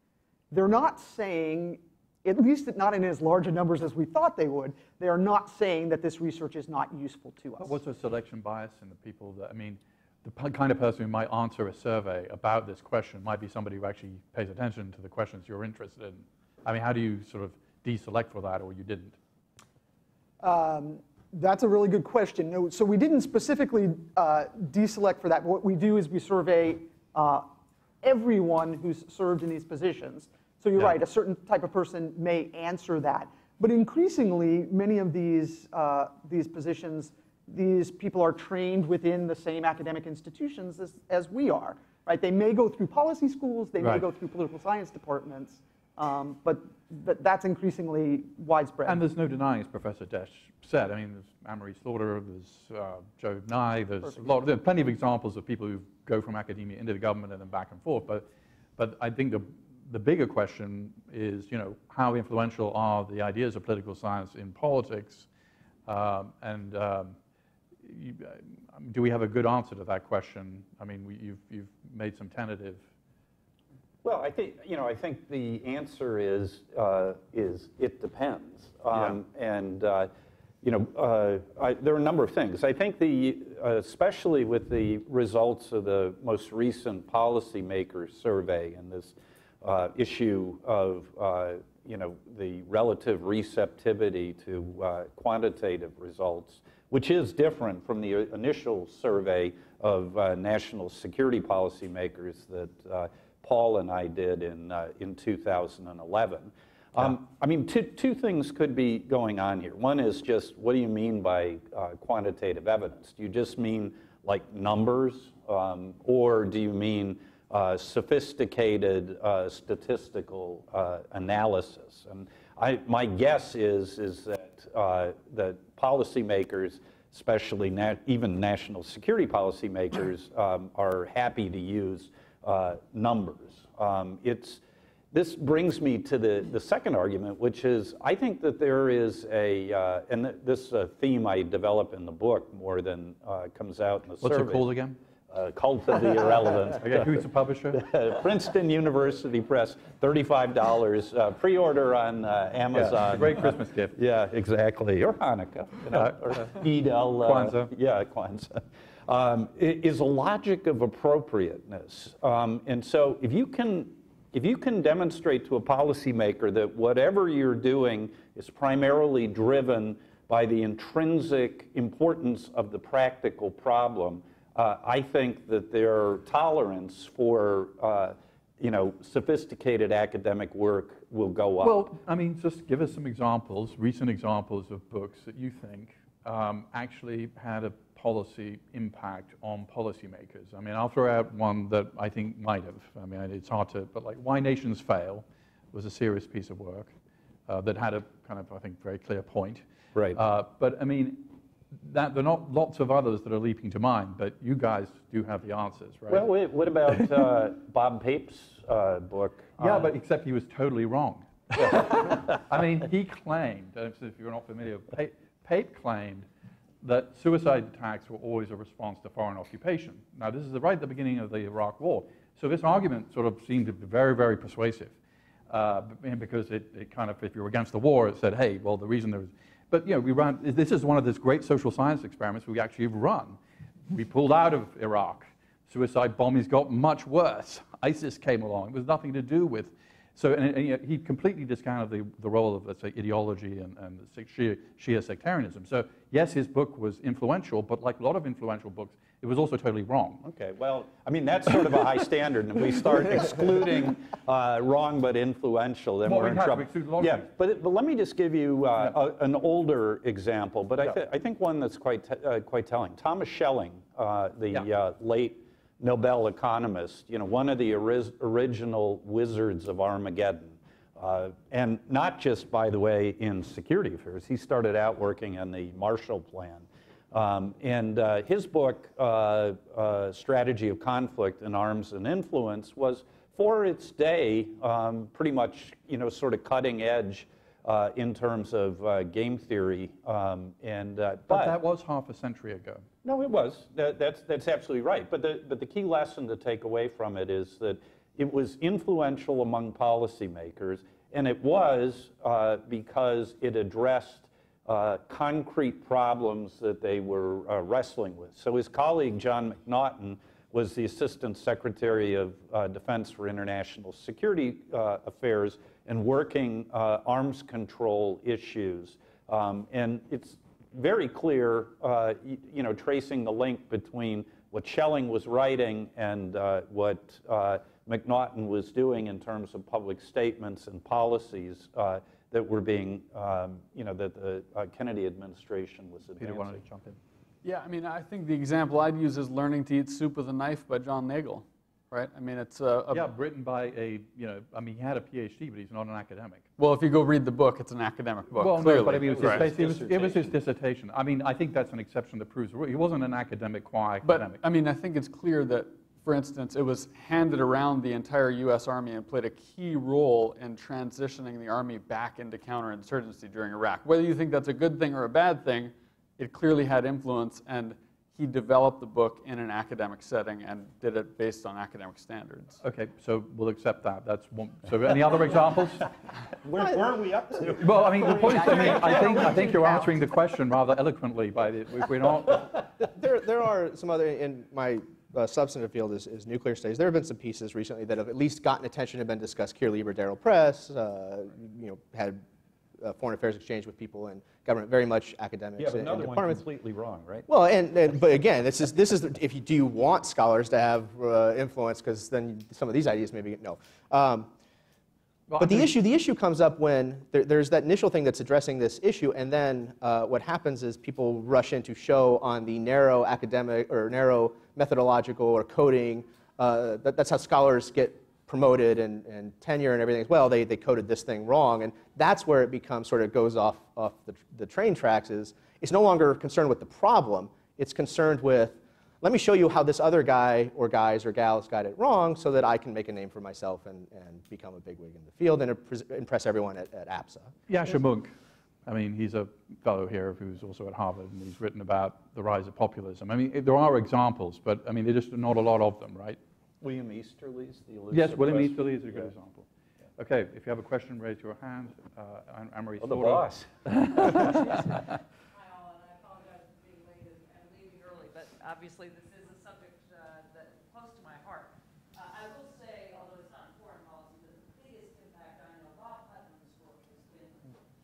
They're not saying, at least not in as large a numbers as we thought they would, they are not saying that this research is not useful to us. But what's the selection bias in the people that, I mean, the kind of person who might answer a survey about this question might be somebody who actually pays attention to the questions you're interested in. I mean, how do you sort of deselect for that, or you didn't? That's a really good question. No, so we didn't specifically deselect for that. What we do is we survey everyone who's served in these positions. So you're right, a certain type of person may answer that. But increasingly, many of these positions, these people are trained within the same academic institutions as we are. Right? They may go through policy schools, they may go through political science departments, but that's increasingly widespread. And there's no denying, as Professor Desch said, I mean, there's Anne-Marie Slaughter, there's Joe Nye, there's there's plenty of examples of people who go from academia into the government and then back and forth. But I think the bigger question is, how influential are the ideas of political science in politics? Do we have a good answer to that question? I mean, you've made some tentative. Well, I think the answer is it depends. There are a number of things. I think especially with the results of the most recent Policymaker survey and this issue of the relative receptivity to quantitative results, which is different from the initial survey of national security policymakers that Paul and I did in 2011. I mean, two things could be going on here. One is just, what do you mean by quantitative evidence? Do you just mean like numbers, or do you mean sophisticated statistical analysis? And my guess is that that policymakers, especially even national security policymakers, are happy to use numbers. This brings me to the second argument, which is I think that there is and this theme I develop in the book more than comes out in the survey. What's it called again? Cult of the Irrelevant. Okay, who's the publisher? Princeton University Press, $35, pre-order on Amazon. Yeah, great Christmas gift. Yeah, exactly. Or Hanukkah, or Eid al Kwanzaa. Yeah, Kwanzaa. Is a logic of appropriateness. And so if you can demonstrate to a policymaker that whatever you're doing is primarily driven by the intrinsic importance of the practical problem, I think that their tolerance for sophisticated academic work will go up. Well, I mean, just give us some examples, recent examples of books that you think actually had a policy impact on policymakers. I mean, I'll throw out one that I think might have. I mean, it's hard to, but like Why Nations Fail was a serious piece of work that had a kind of, I think, very clear point. Right. But I mean, there are not lots of others that are leaping to mind, but you guys do have the answers, right? Well, wait, what about Bob Pape's book? Yeah, but except he was totally wrong. I mean, he claimed, if you're not familiar, Pape claimed that suicide attacks were always a response to foreign occupation. Now, this is right at the beginning of the Iraq War. So this argument sort of seemed to be very, very persuasive because it kind of, if you were against the war, it said, hey, well, the reason there was... But, you know, this is one of those great social science experiments we actually run. We pulled out of Iraq. Suicide bombings got much worse. ISIS came along. It was nothing to do with... So and he completely discounted the role of, let's say, ideology and Shia sectarianism. So yes, his book was influential, but like a lot of influential books, it was also totally wrong. Okay, well, I mean, that's sort of a high standard. And if we start excluding wrong but influential, then we're in trouble. Yeah, but let me just give you an older example, but I think one that's quite telling. Thomas Schelling, the late Nobel economist, you know, one of the original wizards of Armageddon. And not just, by the way, in security affairs. He started out working on the Marshall Plan. And his book, Strategy of Conflict and Arms and Influence, was, for its day, pretty much, you know, sort of cutting edge in terms of game theory. But that was half a century ago. No, it was. That's absolutely right. But the key lesson to take away from it is that it was influential among policymakers, and it was because it addressed concrete problems that they were wrestling with. So his colleague, John McNaughton, was the Assistant Secretary of Defense for International Security Affairs and working arms control issues. And it's very clear, you know, tracing the link between what Schelling was writing and what McNaughton was doing in terms of public statements and policies that were being, you know, that the Kennedy administration was advancing. Peter, why don't you jump in? Yeah, I mean, I think the example I'd use is Learning to Eat Soup with a Knife by John Nagel, right? I mean, it's written by a, you know, I mean, he had a PhD, but he's not an academic. Well, if you go read the book, it's an academic book, well, clearly. No, but I mean, it was his dissertation. dissertation. I mean, I think that's an exception that proves the rule. He wasn't an academic, qua academic. But, I mean, I think it's clear that, for instance, it was handed around the entire U.S. Army and played a key role in transitioning the Army back into counterinsurgency during Iraq. Whether you think that's a good thing or a bad thing, it clearly had influence, and he developed the book in an academic setting and did it based on academic standards. Okay, so we'll accept that. That's one. So any other examples? Where are we up to? Well, I mean, the point is, I mean, I think you're answering the question rather eloquently by the, we're not. There are some other, in my substantive field is nuclear studies. There have been some pieces recently that have at least gotten attention and been discussed. Keir Lieber, Darrell Press, you know, had foreign affairs exchange with people in government, very much academics. Yeah, but and another one departments. completely wrong, right? Well, but again, this is if you do want scholars to have influence, because then some of these ideas maybe no. But the issue comes up when there's that initial thing that's addressing this issue, and then what happens is people rush in to show on the narrow academic or narrow methodological or coding. That's how scholars get promoted and tenure and everything as well. They coded this thing wrong, and that's where it becomes sort of goes off the train tracks. Is it's no longer concerned with the problem. It's concerned with let me show you how this other guy or guys or gals got it wrong so that I can make a name for myself and become a bigwig in the field and impress everyone at APSA. Yasha Monk. I mean, he's a fellow here who's also at Harvard, and he's written about the rise of populism. I mean, there are examples, but I mean, there's just not a lot of them, right? William Easterly's the elusive Yes, William question. Easterly is a good example. Okay, if you have a question, raise your hand. Anne-Marie Oh, the boss. Hi, all, and I apologize for being late and leaving early, but obviously this is a subject that's close to my heart. I will say, although it's not foreign policy, that the biggest impact I know, Bob Putnam's work has been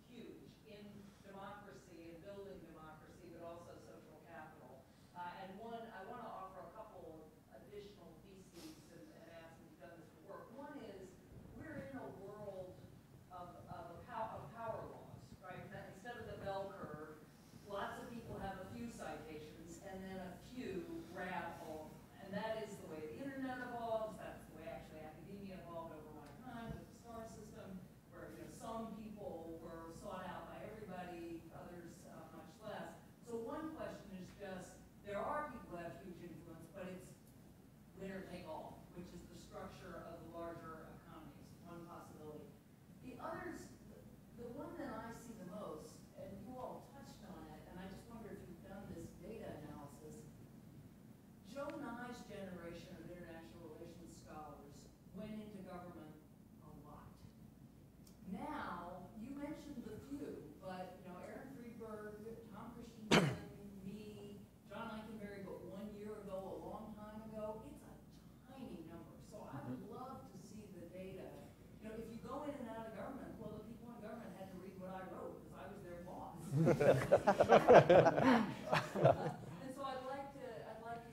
huge in democracy and building democracy, but also social capital. And one, I want to offer a couple of additional theses and ask if you've done this work. One is, we're in a world of power laws, right? That instead of the bell curve, lots of people have a few citations and then a few grab all. And that is the way the internet evolves. That's the way actually academia evolved over my time with the star system, where some people were sought out by everybody, others much less. So one question is just, there are people who have huge influence, but it's winner take all, which is the structure of the larger economies, one possibility. The others, the one that I see the most, and you all touched on it, and I just wonder if you've done this data analysis. Joe Nye's generation of international relations scholars went into government a lot. Now, you mentioned the few, but Aaron Friedberg, Tom Christensen, me, John Eikenberry, but 1 year ago, a long time ago, it's a tiny number. So I would love to see the data. If you go in and out of government, well, the people in government had to read what I wrote because I was their boss. And so I'd like to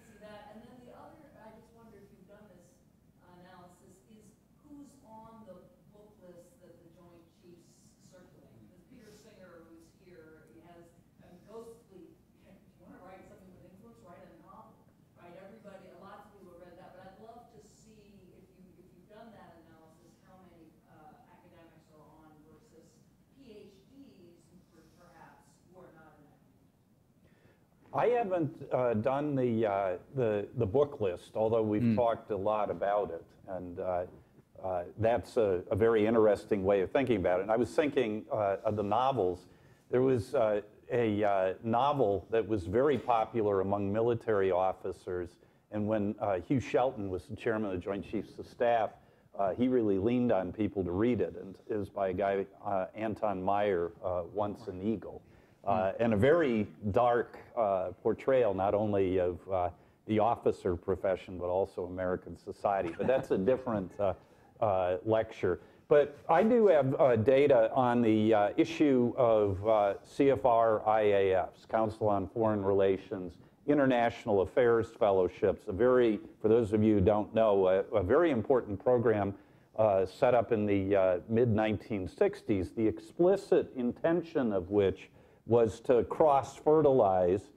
see that. And then the other, I just wonder if you've done this analysis, is who's on the book list that the Joint Chiefs circulate. Because Peter Singer, who's here, he has ghostly. If you want to write something with influence, write a novel. Right? Everybody, lots of people have read that, but I'd love to see if you've done that analysis, how many academics are on versus PhDs, perhaps, who are not in academia. I haven't done the book list, although we've talked a lot about it, and that's a very interesting way of thinking about it. And I was thinking of the novels. There was a novel that was very popular among military officers, and when Hugh Shelton was the chairman of the Joint Chiefs of Staff, he really leaned on people to read it, and it was by a guy, Anton Meyer, Once an Eagle. And a very dark portrayal, not only of the officer profession, but also American society. But that's a different lecture. But I do have data on the issue of CFR IAFs, Council on Foreign Relations, International Affairs Fellowships, for those of you who don't know, a very important program set up in the mid-1960s, the explicit intention of which was to cross-fertilize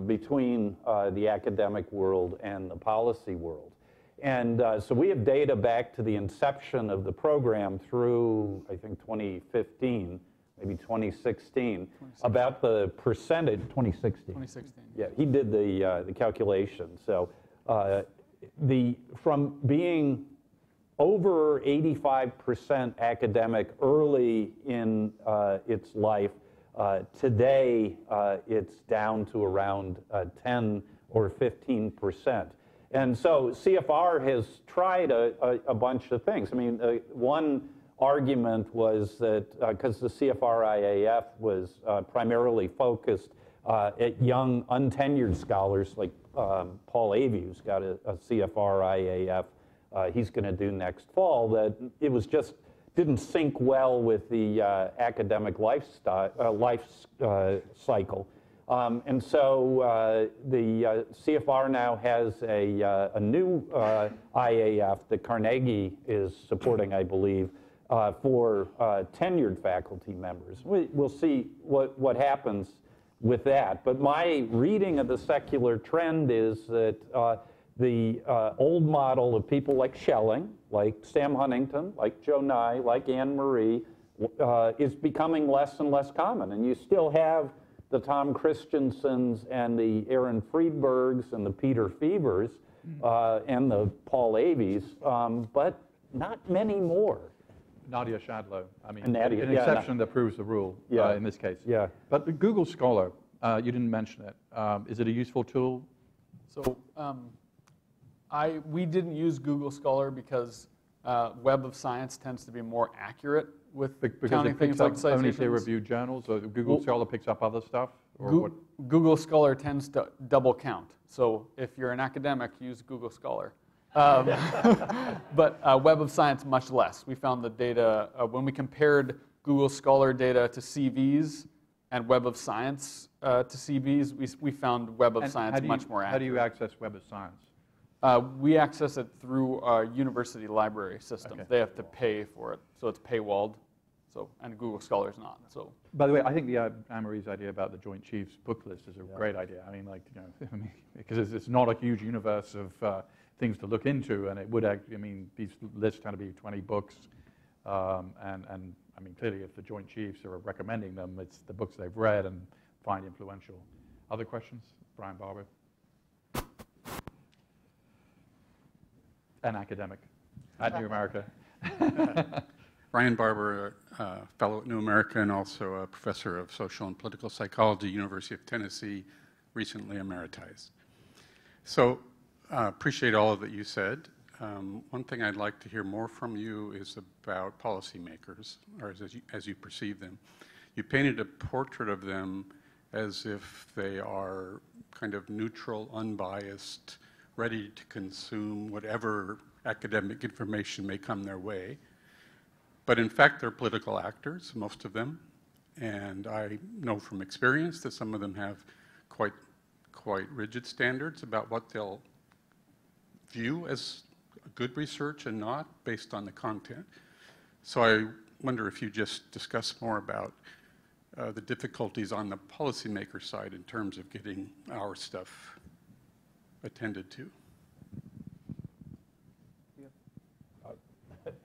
between the academic world and the policy world. And so we have data back to the inception of the program through, I think, 2015, maybe 2016, about the percentage, 2016. 2016. Yeah, he did the calculation. So from being over 85% academic early in its life, today it's down to around 10 or 15%. And so CFR has tried a bunch of things. I mean, one argument was that because the CFR-IAF was primarily focused at young untenured scholars like Paul Avey, who's got a CFR-IAF he's going to do next fall, that it was just didn't sync well with the academic life cycle. And so the CFR now has a new IAF that Carnegie is supporting, I believe, for tenured faculty members. We'll see what happens with that. But my reading of the secular trend is that the old model of people like Schelling, like Sam Huntington, like Joe Nye, like Anne Marie, is becoming less and less common. And you still have the Tom Christiansens and the Aaron Friedbergs and the Peter Fevers and the Paul Aveys, but not many more. Nadia Shadlow. I mean, Nadia, an exception that proves the rule in this case. Yeah. But the Google Scholar, you didn't mention it. Is it a useful tool? So we didn't use Google Scholar because Web of Science tends to be more accurate with counting things like citations. Only peer-reviewed journals, or Google Scholar picks up other stuff? Or what? Google Scholar tends to double count. So if you're an academic, use Google Scholar. But Web of Science, much less. We found the data, when we compared Google Scholar data to CVs and Web of Science to CVs, we found Web of Science much more accurate. How do you access Web of Science? We access it through our university library systems. Okay. They have to pay for it, so it's paywalled. So, and Google Scholar's not. So, by the way, I think the Anne-Marie's idea about the Joint Chiefs book list is a great idea. I mean, like, you know, because it's not a huge universe of things to look into, and it would actually, I mean, these lists tend to be 20 books, and I mean, clearly, if the Joint Chiefs are recommending them, it's the books they've read and find influential. Other questions? Brian Barber. An academic at New America. Brian Barber, fellow at New America and also a professor of social and political psychology, University of Tennessee, recently emeritized. So appreciate all of that you said. One thing I'd like to hear more from you is about policymakers, or as you perceive them. You painted a portrait of them as if they are kind of neutral, unbiased, ready to consume whatever academic information may come their way. But in fact, they're political actors, most of them. And I know from experience that some of them have quite rigid standards about what they'll view as good research and not, based on the content. So I wonder if you just discuss more about the difficulties on the policymaker side in terms of getting our stuff attended to.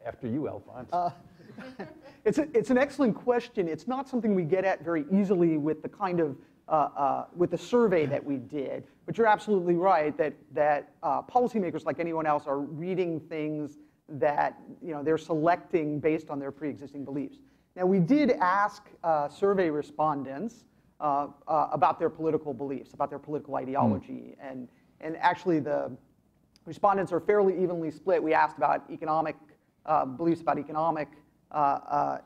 After you, Alphonse. It's an excellent question. It's not something we get at very easily with the kind of with the survey that we did. But you're absolutely right that policymakers, like anyone else, are reading things that they're selecting based on their pre-existing beliefs. Now, we did ask survey respondents about their political beliefs, about their political ideology, and actually the respondents are fairly evenly split. We asked about economic beliefs about economic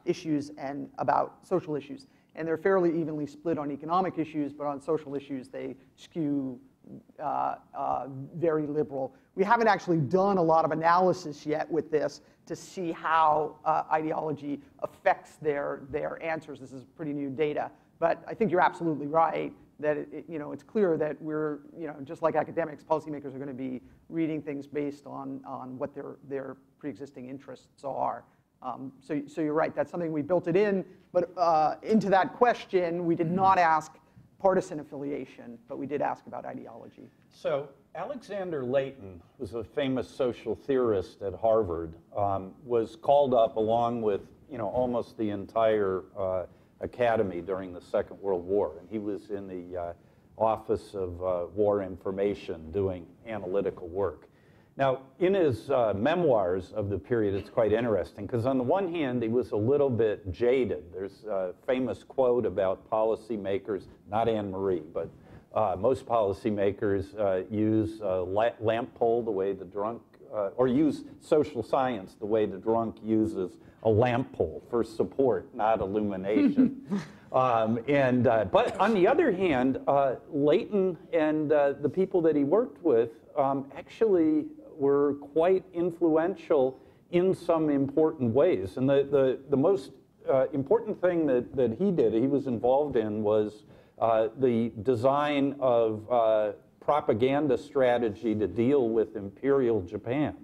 issues and about social issues. And they're fairly evenly split on economic issues, but on social issues they skew very liberal. We haven't actually done a lot of analysis yet with this to see how ideology affects their answers. This is pretty new data. But I think you're absolutely right that it's clear that we're, just like academics, policymakers are going to be reading things based on what their pre-existing interests are. So you're right, that's something we built it in, but into that question, we did not ask partisan affiliation, but we did ask about ideology. So Alexander Layton, who's a famous social theorist at Harvard, was called up along with almost the entire academy during the Second World War, and he was in the Office of War Information doing analytical work. Now, in his memoirs of the period, it's quite interesting, because on the one hand, he was a little bit jaded. There's a famous quote about policymakers, not Anne-Marie, but most policymakers use a lamp pole the way the drunk, or use social science the way the drunk uses a lamp pole for support, not illumination. But on the other hand, Layton and the people that he worked with actually were quite influential in some important ways. And the most important thing that he did, he was involved in, was the design of propaganda strategy to deal with Imperial Japan.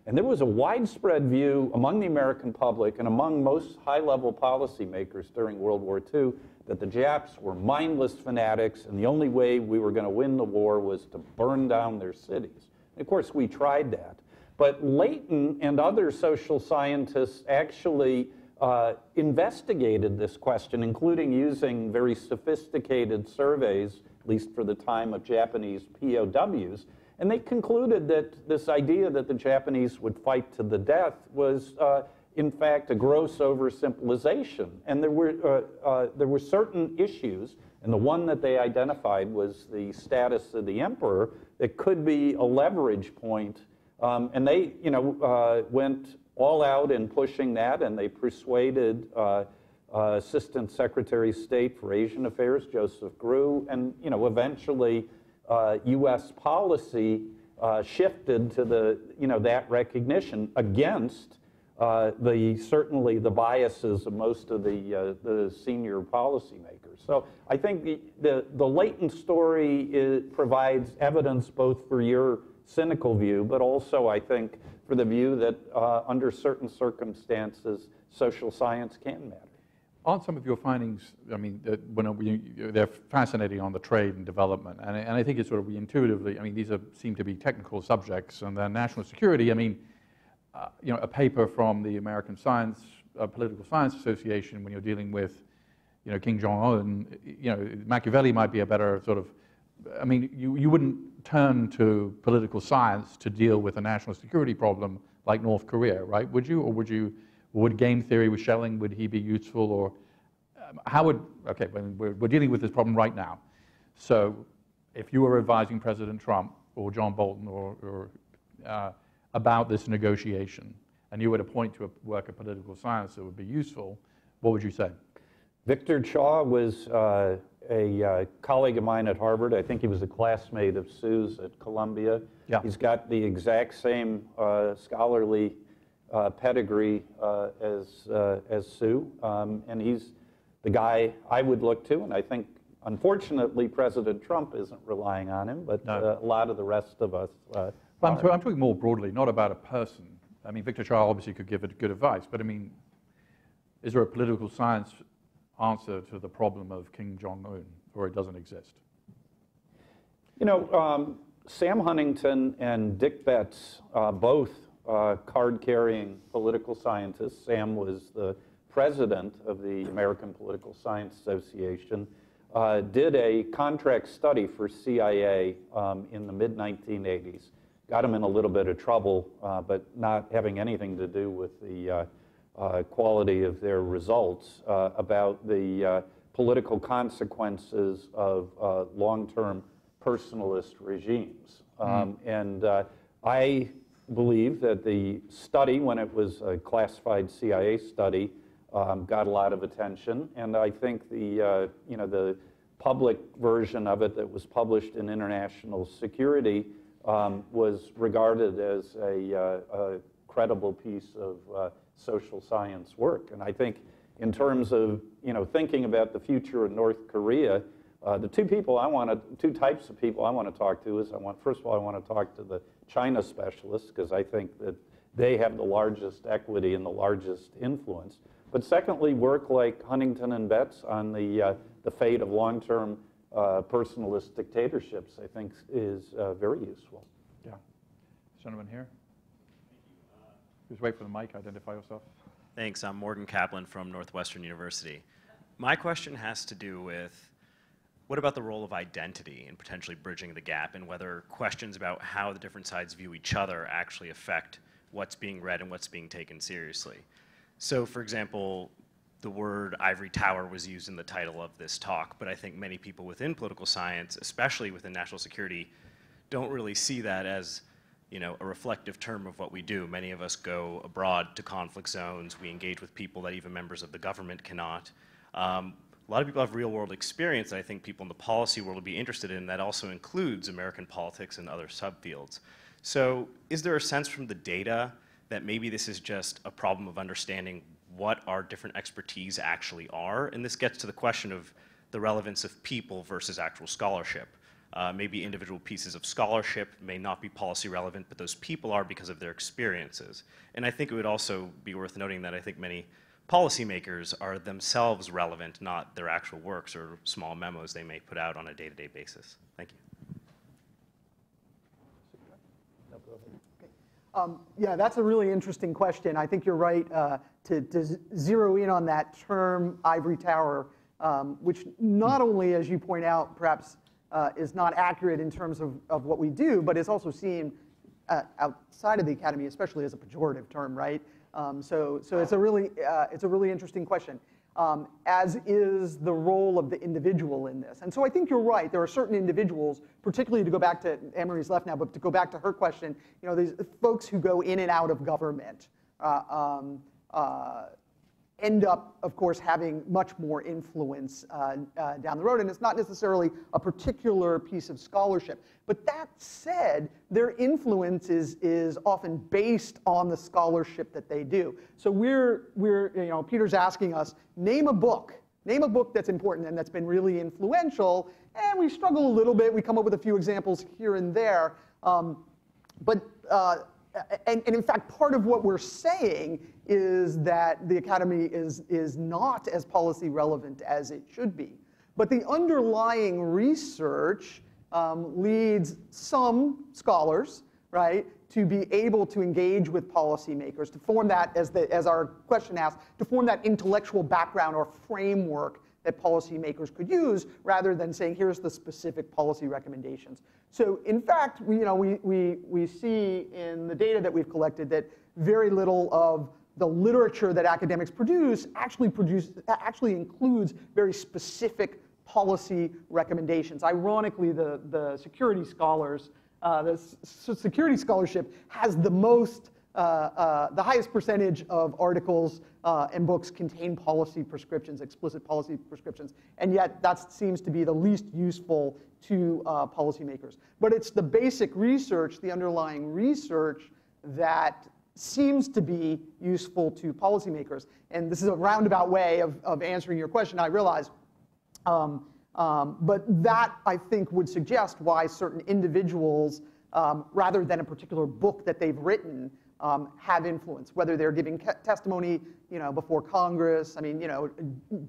And there was a widespread view among the American public and among most high-level policymakers during World War II that the Japs were mindless fanatics, and the only way we were going to win the war was to burn down their cities. And of course, we tried that. But Layton and other social scientists actually investigated this question, including using very sophisticated surveys, at least for the time of Japanese POWs, and they concluded that this idea that the Japanese would fight to the death was, in fact, a gross oversimplification. And there were certain issues, and the one that they identified was the status of the emperor, that could be a leverage point. And they, went all out in pushing that, and they persuaded Assistant Secretary of State for Asian Affairs, Joseph Grew, and eventually U.S. policy shifted to that recognition against certainly the biases of most of the senior policymakers. So I think the latent story provides evidence both for your cynical view, but also I think for the view that under certain circumstances, social science can matter. On some of your findings, I mean, they're fascinating on the trade and development, and I think it's sort of intuitively, I mean, these seem to be technical subjects, and then national security, I mean, a paper from the American Political Science Association, when you're dealing with, Kim Jong-un, Machiavelli might be a better sort of, I mean, you wouldn't turn to political science to deal with a national security problem like North Korea, right? Would you, or would game theory with Schelling, would he be useful, or okay, we're dealing with this problem right now. So if you were advising President Trump or John Bolton or about this negotiation, and you were to point to a work of political science that would be useful, what would you say? Victor Cha was a colleague of mine at Harvard. I think he was a classmate of Sue's at Columbia. Yeah. He's got the exact same scholarly pedigree as Sue, and he's the guy I would look to, and I think, unfortunately, President Trump isn't relying on him, but no. a lot of the rest of us I'm talking more broadly, not about a person. I mean, Victor Cha obviously could give it good advice, but I mean, is there a political science answer to the problem of Kim Jong-un, or it doesn't exist? Sam Huntington and Dick Betts, both card-carrying political scientists. Sam was the president of the American Political Science Association, did a contract study for CIA in the mid-1980s. Got him in a little bit of trouble, but not having anything to do with the quality of their results, about the political consequences of long-term personalist regimes. And I believe that the study, when it was a classified CIA study, got a lot of attention, and I think the public version of it that was published in International Security was regarded as a credible piece of social science work. And I think in terms of thinking about the future of North Korea, the two types of people I want to talk to is first of all I want to talk to the China specialists, because I think that they have the largest equity and the largest influence. But secondly, work like Huntington and Betts on the fate of long-term personalist dictatorships, I think, is very useful. Yeah. Gentleman here. Just wait for the mic, identify yourself. Thanks. I'm Morgan Kaplan from Northwestern University. My question has to do with what about the role of identity in potentially bridging the gap, and whether questions about how the different sides view each other actually affect what's being read and what's being taken seriously. So, for example, the word ivory tower was used in the title of this talk, but I think many people within political science, especially within national security, don't really see that as a reflective term of what we do. Many of us go abroad to conflict zones. We engage with people that even members of the government cannot. A lot of people have real-world experience that I think people in the policy world would be interested in. That also includes American politics and other subfields. So is there a sense from the data that maybe this is just a problem of understanding what our different expertise actually are? And this gets to the question of the relevance of people versus actual scholarship. Maybe individual pieces of scholarship may not be policy relevant, but those people are because of their experiences. And I think it would also be worth noting that I think many policymakers are themselves relevant, not their actual works or small memos they may put out on a day-to-day basis. Thank you. Yeah, that's a really interesting question. I think you're right zero in on that term ivory tower, which not only, as you point out, perhaps is not accurate in terms of what we do, but is also seen outside of the academy, especially as a pejorative term, right? So it's a really interesting question, as is the role of the individual in this. And so I think you're right. There are certain individuals, particularly to go back to Anne-Marie's left now, but to go back to her question, these folks who go in and out of government end up, of course, having much more influence down the road. And it's not necessarily a particular piece of scholarship. But that said, their influence is often based on the scholarship that they do. So Peter's asking us, name a book that's important and that's been really influential. And we struggle a little bit. We come up with a few examples here and there. And in fact, part of what we're saying is that the academy is not as policy relevant as it should be. But the underlying research leads some scholars, right, to be able to engage with policymakers, to form that, as our question asks, to form that intellectual background or framework that policymakers could use, rather than saying, here's the specific policy recommendations. So in fact, we see in the data that we've collected that very little of the literature that academics produce actually includes very specific policy recommendations. Ironically, the security scholars, the security scholarship has the highest percentage of articles and books contain policy prescriptions, explicit policy prescriptions, and yet that seems to be the least useful to policymakers. But it's the basic research, the underlying research, that seems to be useful to policymakers. And this is a roundabout way of answering your question, I realize. But that, I think, would suggest why certain individuals, rather than a particular book that they've written, have influence, whether they're giving testimony, before Congress. I mean,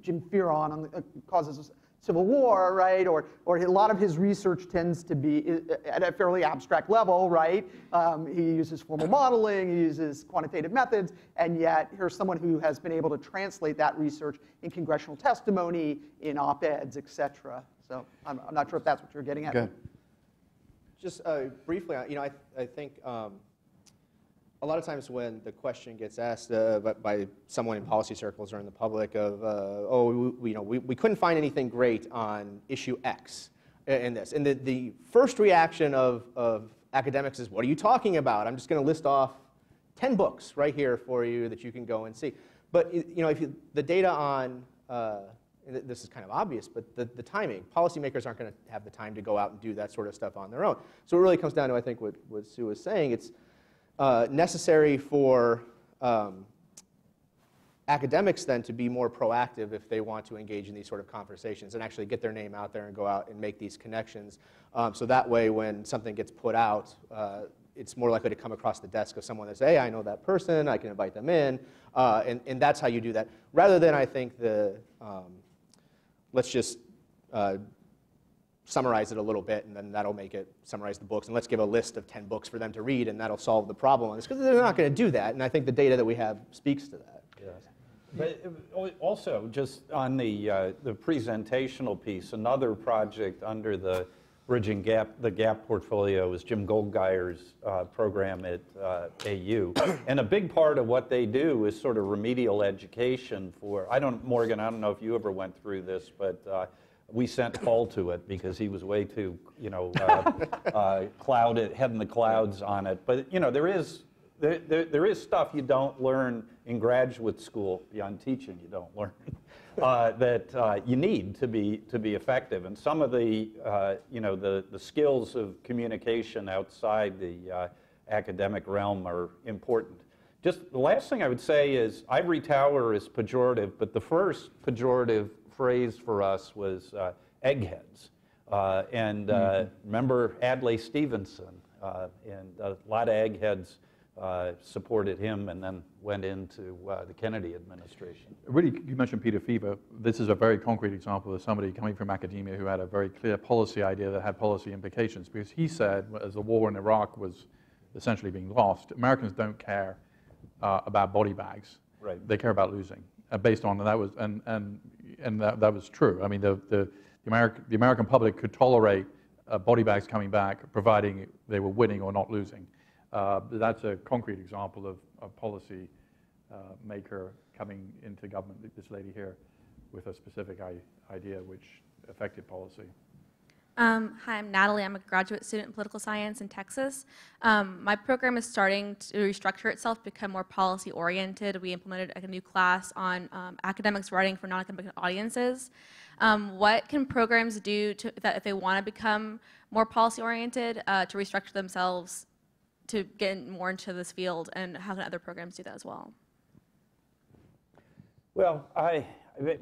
Jim Fearon on the causes of civil war, right? Or a lot of his research tends to be at a fairly abstract level, right? He uses formal modeling, he uses quantitative methods, and yet here's someone who has been able to translate that research in congressional testimony, in op-eds, et cetera. So I'm not sure if that's what you're getting at. Good. Just briefly, I think a lot of times when the question gets asked by someone in policy circles or in the public of, we couldn't find anything great on issue X in this. And the first reaction of academics is, what are you talking about? I'm just going to list off 10 books right here for you that you can go and see. But the data on, and this is kind of obvious, but the timing, policymakers aren't going to have the time to go out and do that sort of stuff on their own. So it really comes down to, I think, what Sue was saying. It's necessary for academics then to be more proactive if they want to engage in these sort of conversations and actually get their name out there and go out and make these connections. So that way when something gets put out, it's more likely to come across the desk of someone that says, hey, I know that person, I can invite them in, and that's how you do that. Rather than, I think, let's just summarize it a little bit, and then that'll make it summarize the books, and let's give a list of 10 books for them to read, and that'll solve the problem on this, because they're not going to do that, and I think the data that we have speaks to that. Yes. But also, just on the presentational piece, another project under the Bridging the Gap portfolio is Jim Goldgeier's program at AU, and a big part of what they do is sort of remedial education for, Morgan, I don't know if you ever went through this, but we sent Paul to it because he was way too, clouded, head in the clouds on it. But there is stuff you don't learn in graduate school beyond teaching. You don't learn that you need to be effective. And some of the the skills of communication outside the academic realm are important. Just the last thing I would say is ivory tower is pejorative, but the first pejorative phrase for us was eggheads. Remember Adlai Stevenson, and a lot of eggheads supported him and then went into the Kennedy administration. Really, you mentioned Peter Fever. This is a very concrete example of somebody coming from academia who had a very clear policy idea that had policy implications, because he said, as the war in Iraq was essentially being lost, Americans don't care about body bags. They care about losing, based on that was and that was true. I mean, the American public could tolerate body bags coming back, providing they were winning or not losing. That's a concrete example of policy maker coming into government. This lady here, with a specific idea which affected policy. Hi, I'm Natalie. I'm a graduate student in political science in Texas. My program is starting to restructure itself, become more policy-oriented. We implemented a new class on academics writing for non-academic audiences. What can programs do if they want to become more policy-oriented to restructure themselves to get more into this field, and how can other programs do that as well? Well,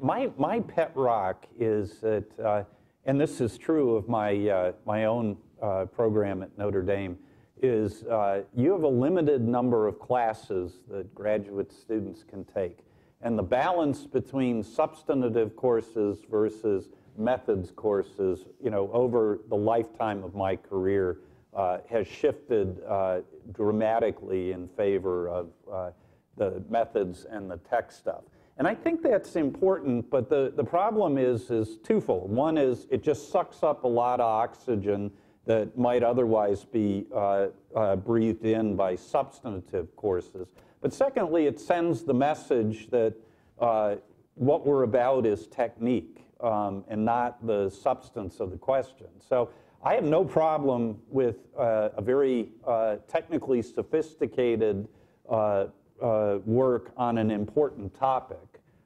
my pet rock is that, and this is true of my own program at Notre Dame, is you have a limited number of classes that graduate students can take. And the balance between substantive courses versus methods courses, over the lifetime of my career has shifted dramatically in favor of the methods and the tech stuff. And I think that's important, but the problem is twofold. One is it just sucks up a lot of oxygen that might otherwise be breathed in by substantive courses. But secondly, it sends the message that what we're about is technique and not the substance of the question. So I have no problem with a very technically sophisticated work on an important topic.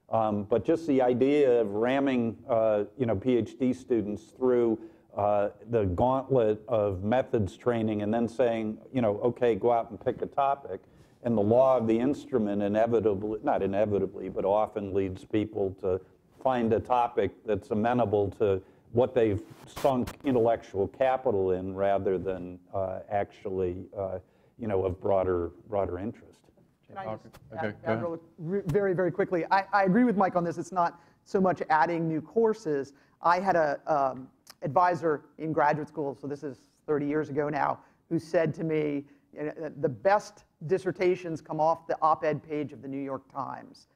But just the idea of ramming PhD students through the gauntlet of methods training and then saying, okay, go out and pick a topic, and the law of the instrument inevitably, not inevitably, but often leads people to find a topic that's amenable to what they've sunk intellectual capital in rather than actually, of broader interest. Can I just add very, very quickly? I agree with Mike on this. It's not so much adding new courses. I had a advisor in graduate school, so this is 30 years ago now, who said to me, the best dissertations come off the op-ed page of the New York Times.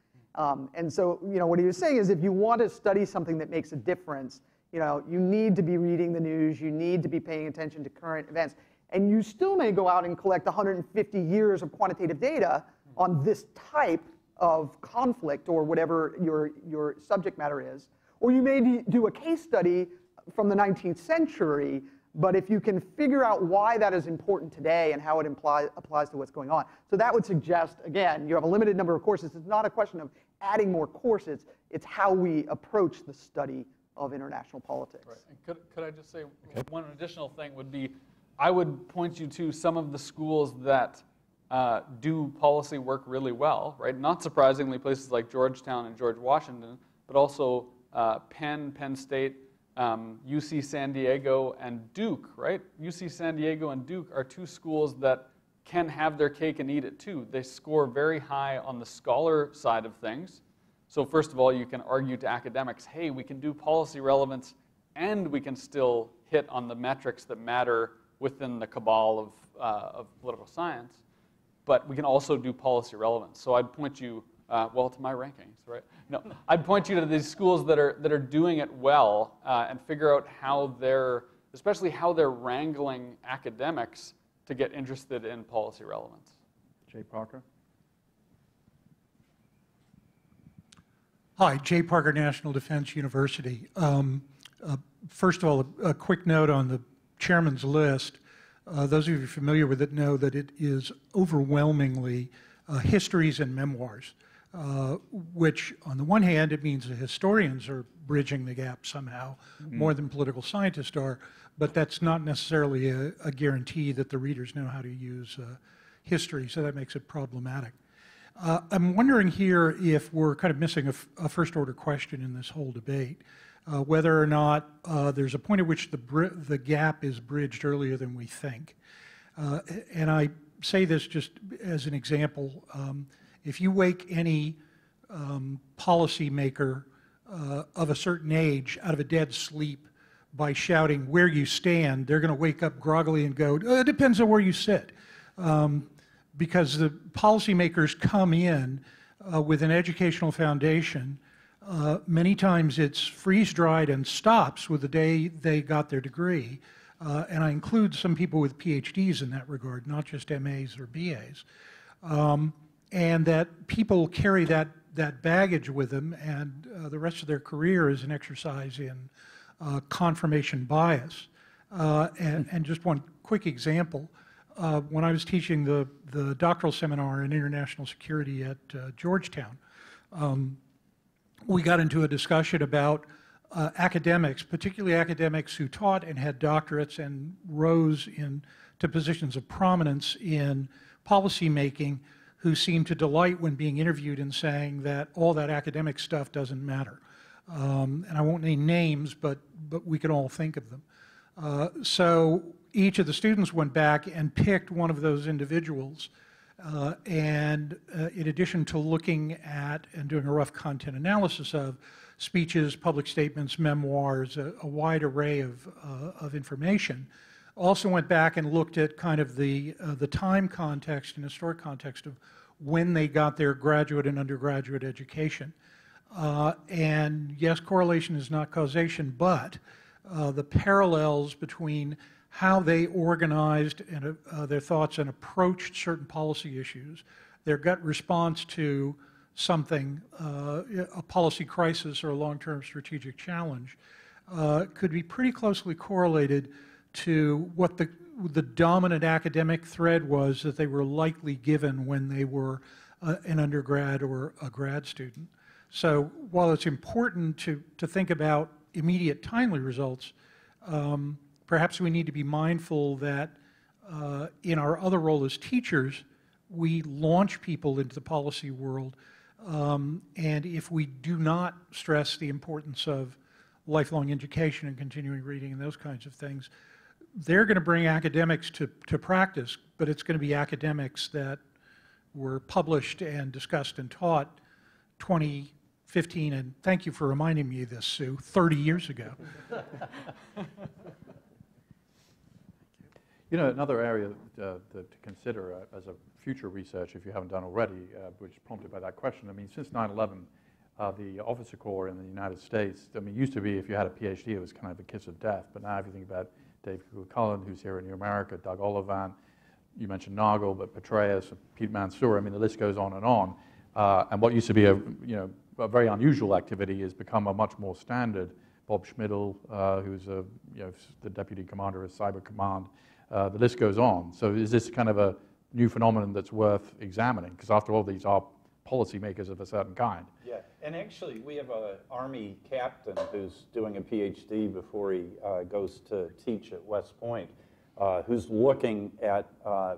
And so, what he was saying is if you want to study something that makes a difference, you need to be reading the news, you need to be paying attention to current events, and you still may go out and collect 150 years of quantitative data on this type of conflict or whatever your subject matter is. Or you may do a case study from the 19th century, but if you can figure out why that is important today and how it applies to what's going on. So that would suggest, again, you have a limited number of courses. It's not a question of adding more courses. It's how we approach the study of international politics. Right. And could I just say one additional thing would be, I would point you to some of the schools that do policy work really well, right? Not surprisingly, places like Georgetown and George Washington, but also Penn State, UC San Diego, and Duke, right? UC San Diego and Duke are two schools that can have their cake and eat it too. They score very high on the scholar side of things. So first of all, you can argue to academics, hey, we can do policy relevance and we can still hit on the metrics that matter within the cabal of political science, but we can also do policy relevance. So I'd point you, to my rankings, right? No, I'd point you to these schools that are doing it well and figure out how especially how they're wrangling academics to get interested in policy relevance. Jay Parker. Hi, Jay Parker, National Defense University. First of all, a quick note on the chairman's list. Those of you familiar with it know that it is overwhelmingly histories and memoirs, which on the one hand, it means the historians are bridging the gap somehow, more than political scientists are, but that's not necessarily a guarantee that the readers know how to use history, so that makes it problematic. I'm wondering here if we're kind of missing a first-order question in this whole debate, whether or not there's a point at which the gap is bridged earlier than we think. And I say this just as an example. If you wake any policymaker of a certain age out of a dead sleep by shouting where you stand, they're going to wake up groggily and go, it depends on where you sit. Because the policymakers come in with an educational foundation, many times it's freeze-dried and stops with the day they got their degree. And I include some people with PhDs in that regard, not just MAs or BAs. And that people carry that baggage with them, and the rest of their career is an exercise in confirmation bias. And just one quick example, when I was teaching the doctoral seminar in international security at Georgetown, we got into a discussion about academics, particularly academics who taught and had doctorates and rose into positions of prominence in policy making, who seemed to delight when being interviewed in saying that all that academic stuff doesn't matter. And I won't name names, but we can all think of them. So each of the students went back and picked one of those individuals, and in addition to looking at and doing a rough content analysis of speeches, public statements, memoirs, a wide array of information, also went back and looked at kind of the time context and historic context of when they got their graduate and undergraduate education. And yes, correlation is not causation, but the parallels between how they organized and, their thoughts and approached certain policy issues, their gut response to something, a policy crisis or a long-term strategic challenge, could be pretty closely correlated to what the dominant academic thread was that they were likely given when they were an undergrad or a grad student. So while it's important to think about immediate timely results, perhaps we need to be mindful that in our other role as teachers, we launch people into the policy world, and if we do not stress the importance of lifelong education and continuing reading and those kinds of things, they're going to bring academics to practice, but it's going to be academics that were published and discussed and taught 2015, and thank you for reminding me of this, Sue, 30 years ago. You know, another area to consider as a future research, if you haven't done already, which is prompted by that question, I mean, since 9/11, the officer corps in the United States, I mean, it used to be if you had a PhD, it was kind of a kiss of death, but now if you think about Dave Cullen, who's here in New America, Doug Olivan, you mentioned Nagel, but Petraeus, Pete Mansour, I mean, the list goes on. And what used to be a very unusual activity has become a much more standard. Bob Schmidl, who's the deputy commander of Cyber Command, the list goes on. So is this kind of a new phenomenon that's worth examining? Because after all, these are policymakers of a certain kind. Yeah, and actually we have an Army captain who's doing a PhD before he goes to teach at West Point, who's looking at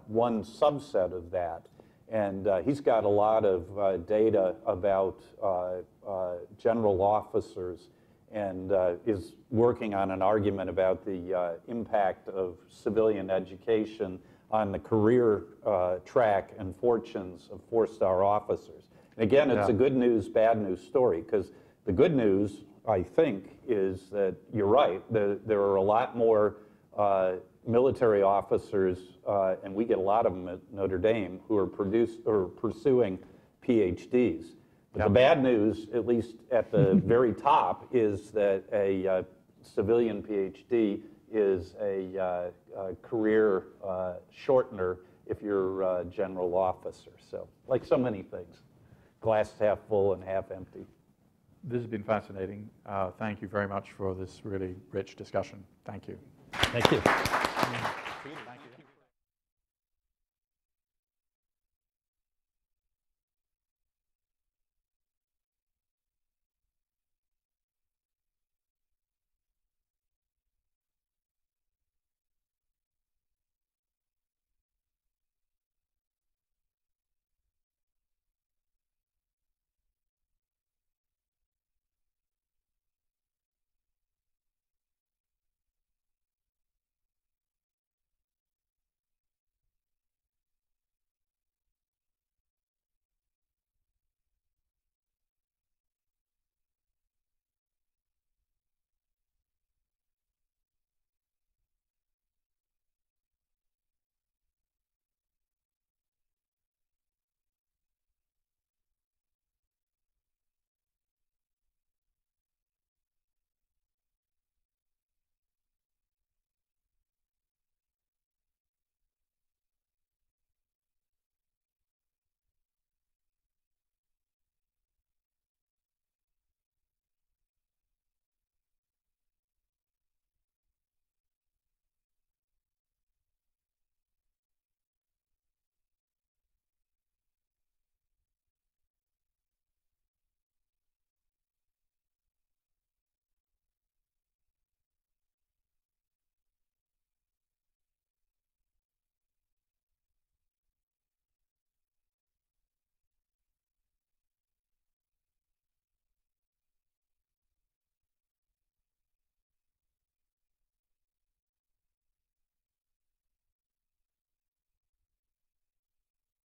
one subset of that. And he's got a lot of data about general officers, and is working on an argument about the impact of civilian education on the career track and fortunes of four-star officers. And again, it's a good news, bad news story, because the good news, I think, is that you're right. There are a lot more military officers, and we get a lot of them at Notre Dame, who are pursuing PhDs. But the bad news, at least at the very top, is that a civilian PhD is a career shortener if you're a general officer. So, like so many things, glass half full and half empty. This has been fascinating. Thank you very much for this really rich discussion. Thank you. Thank you.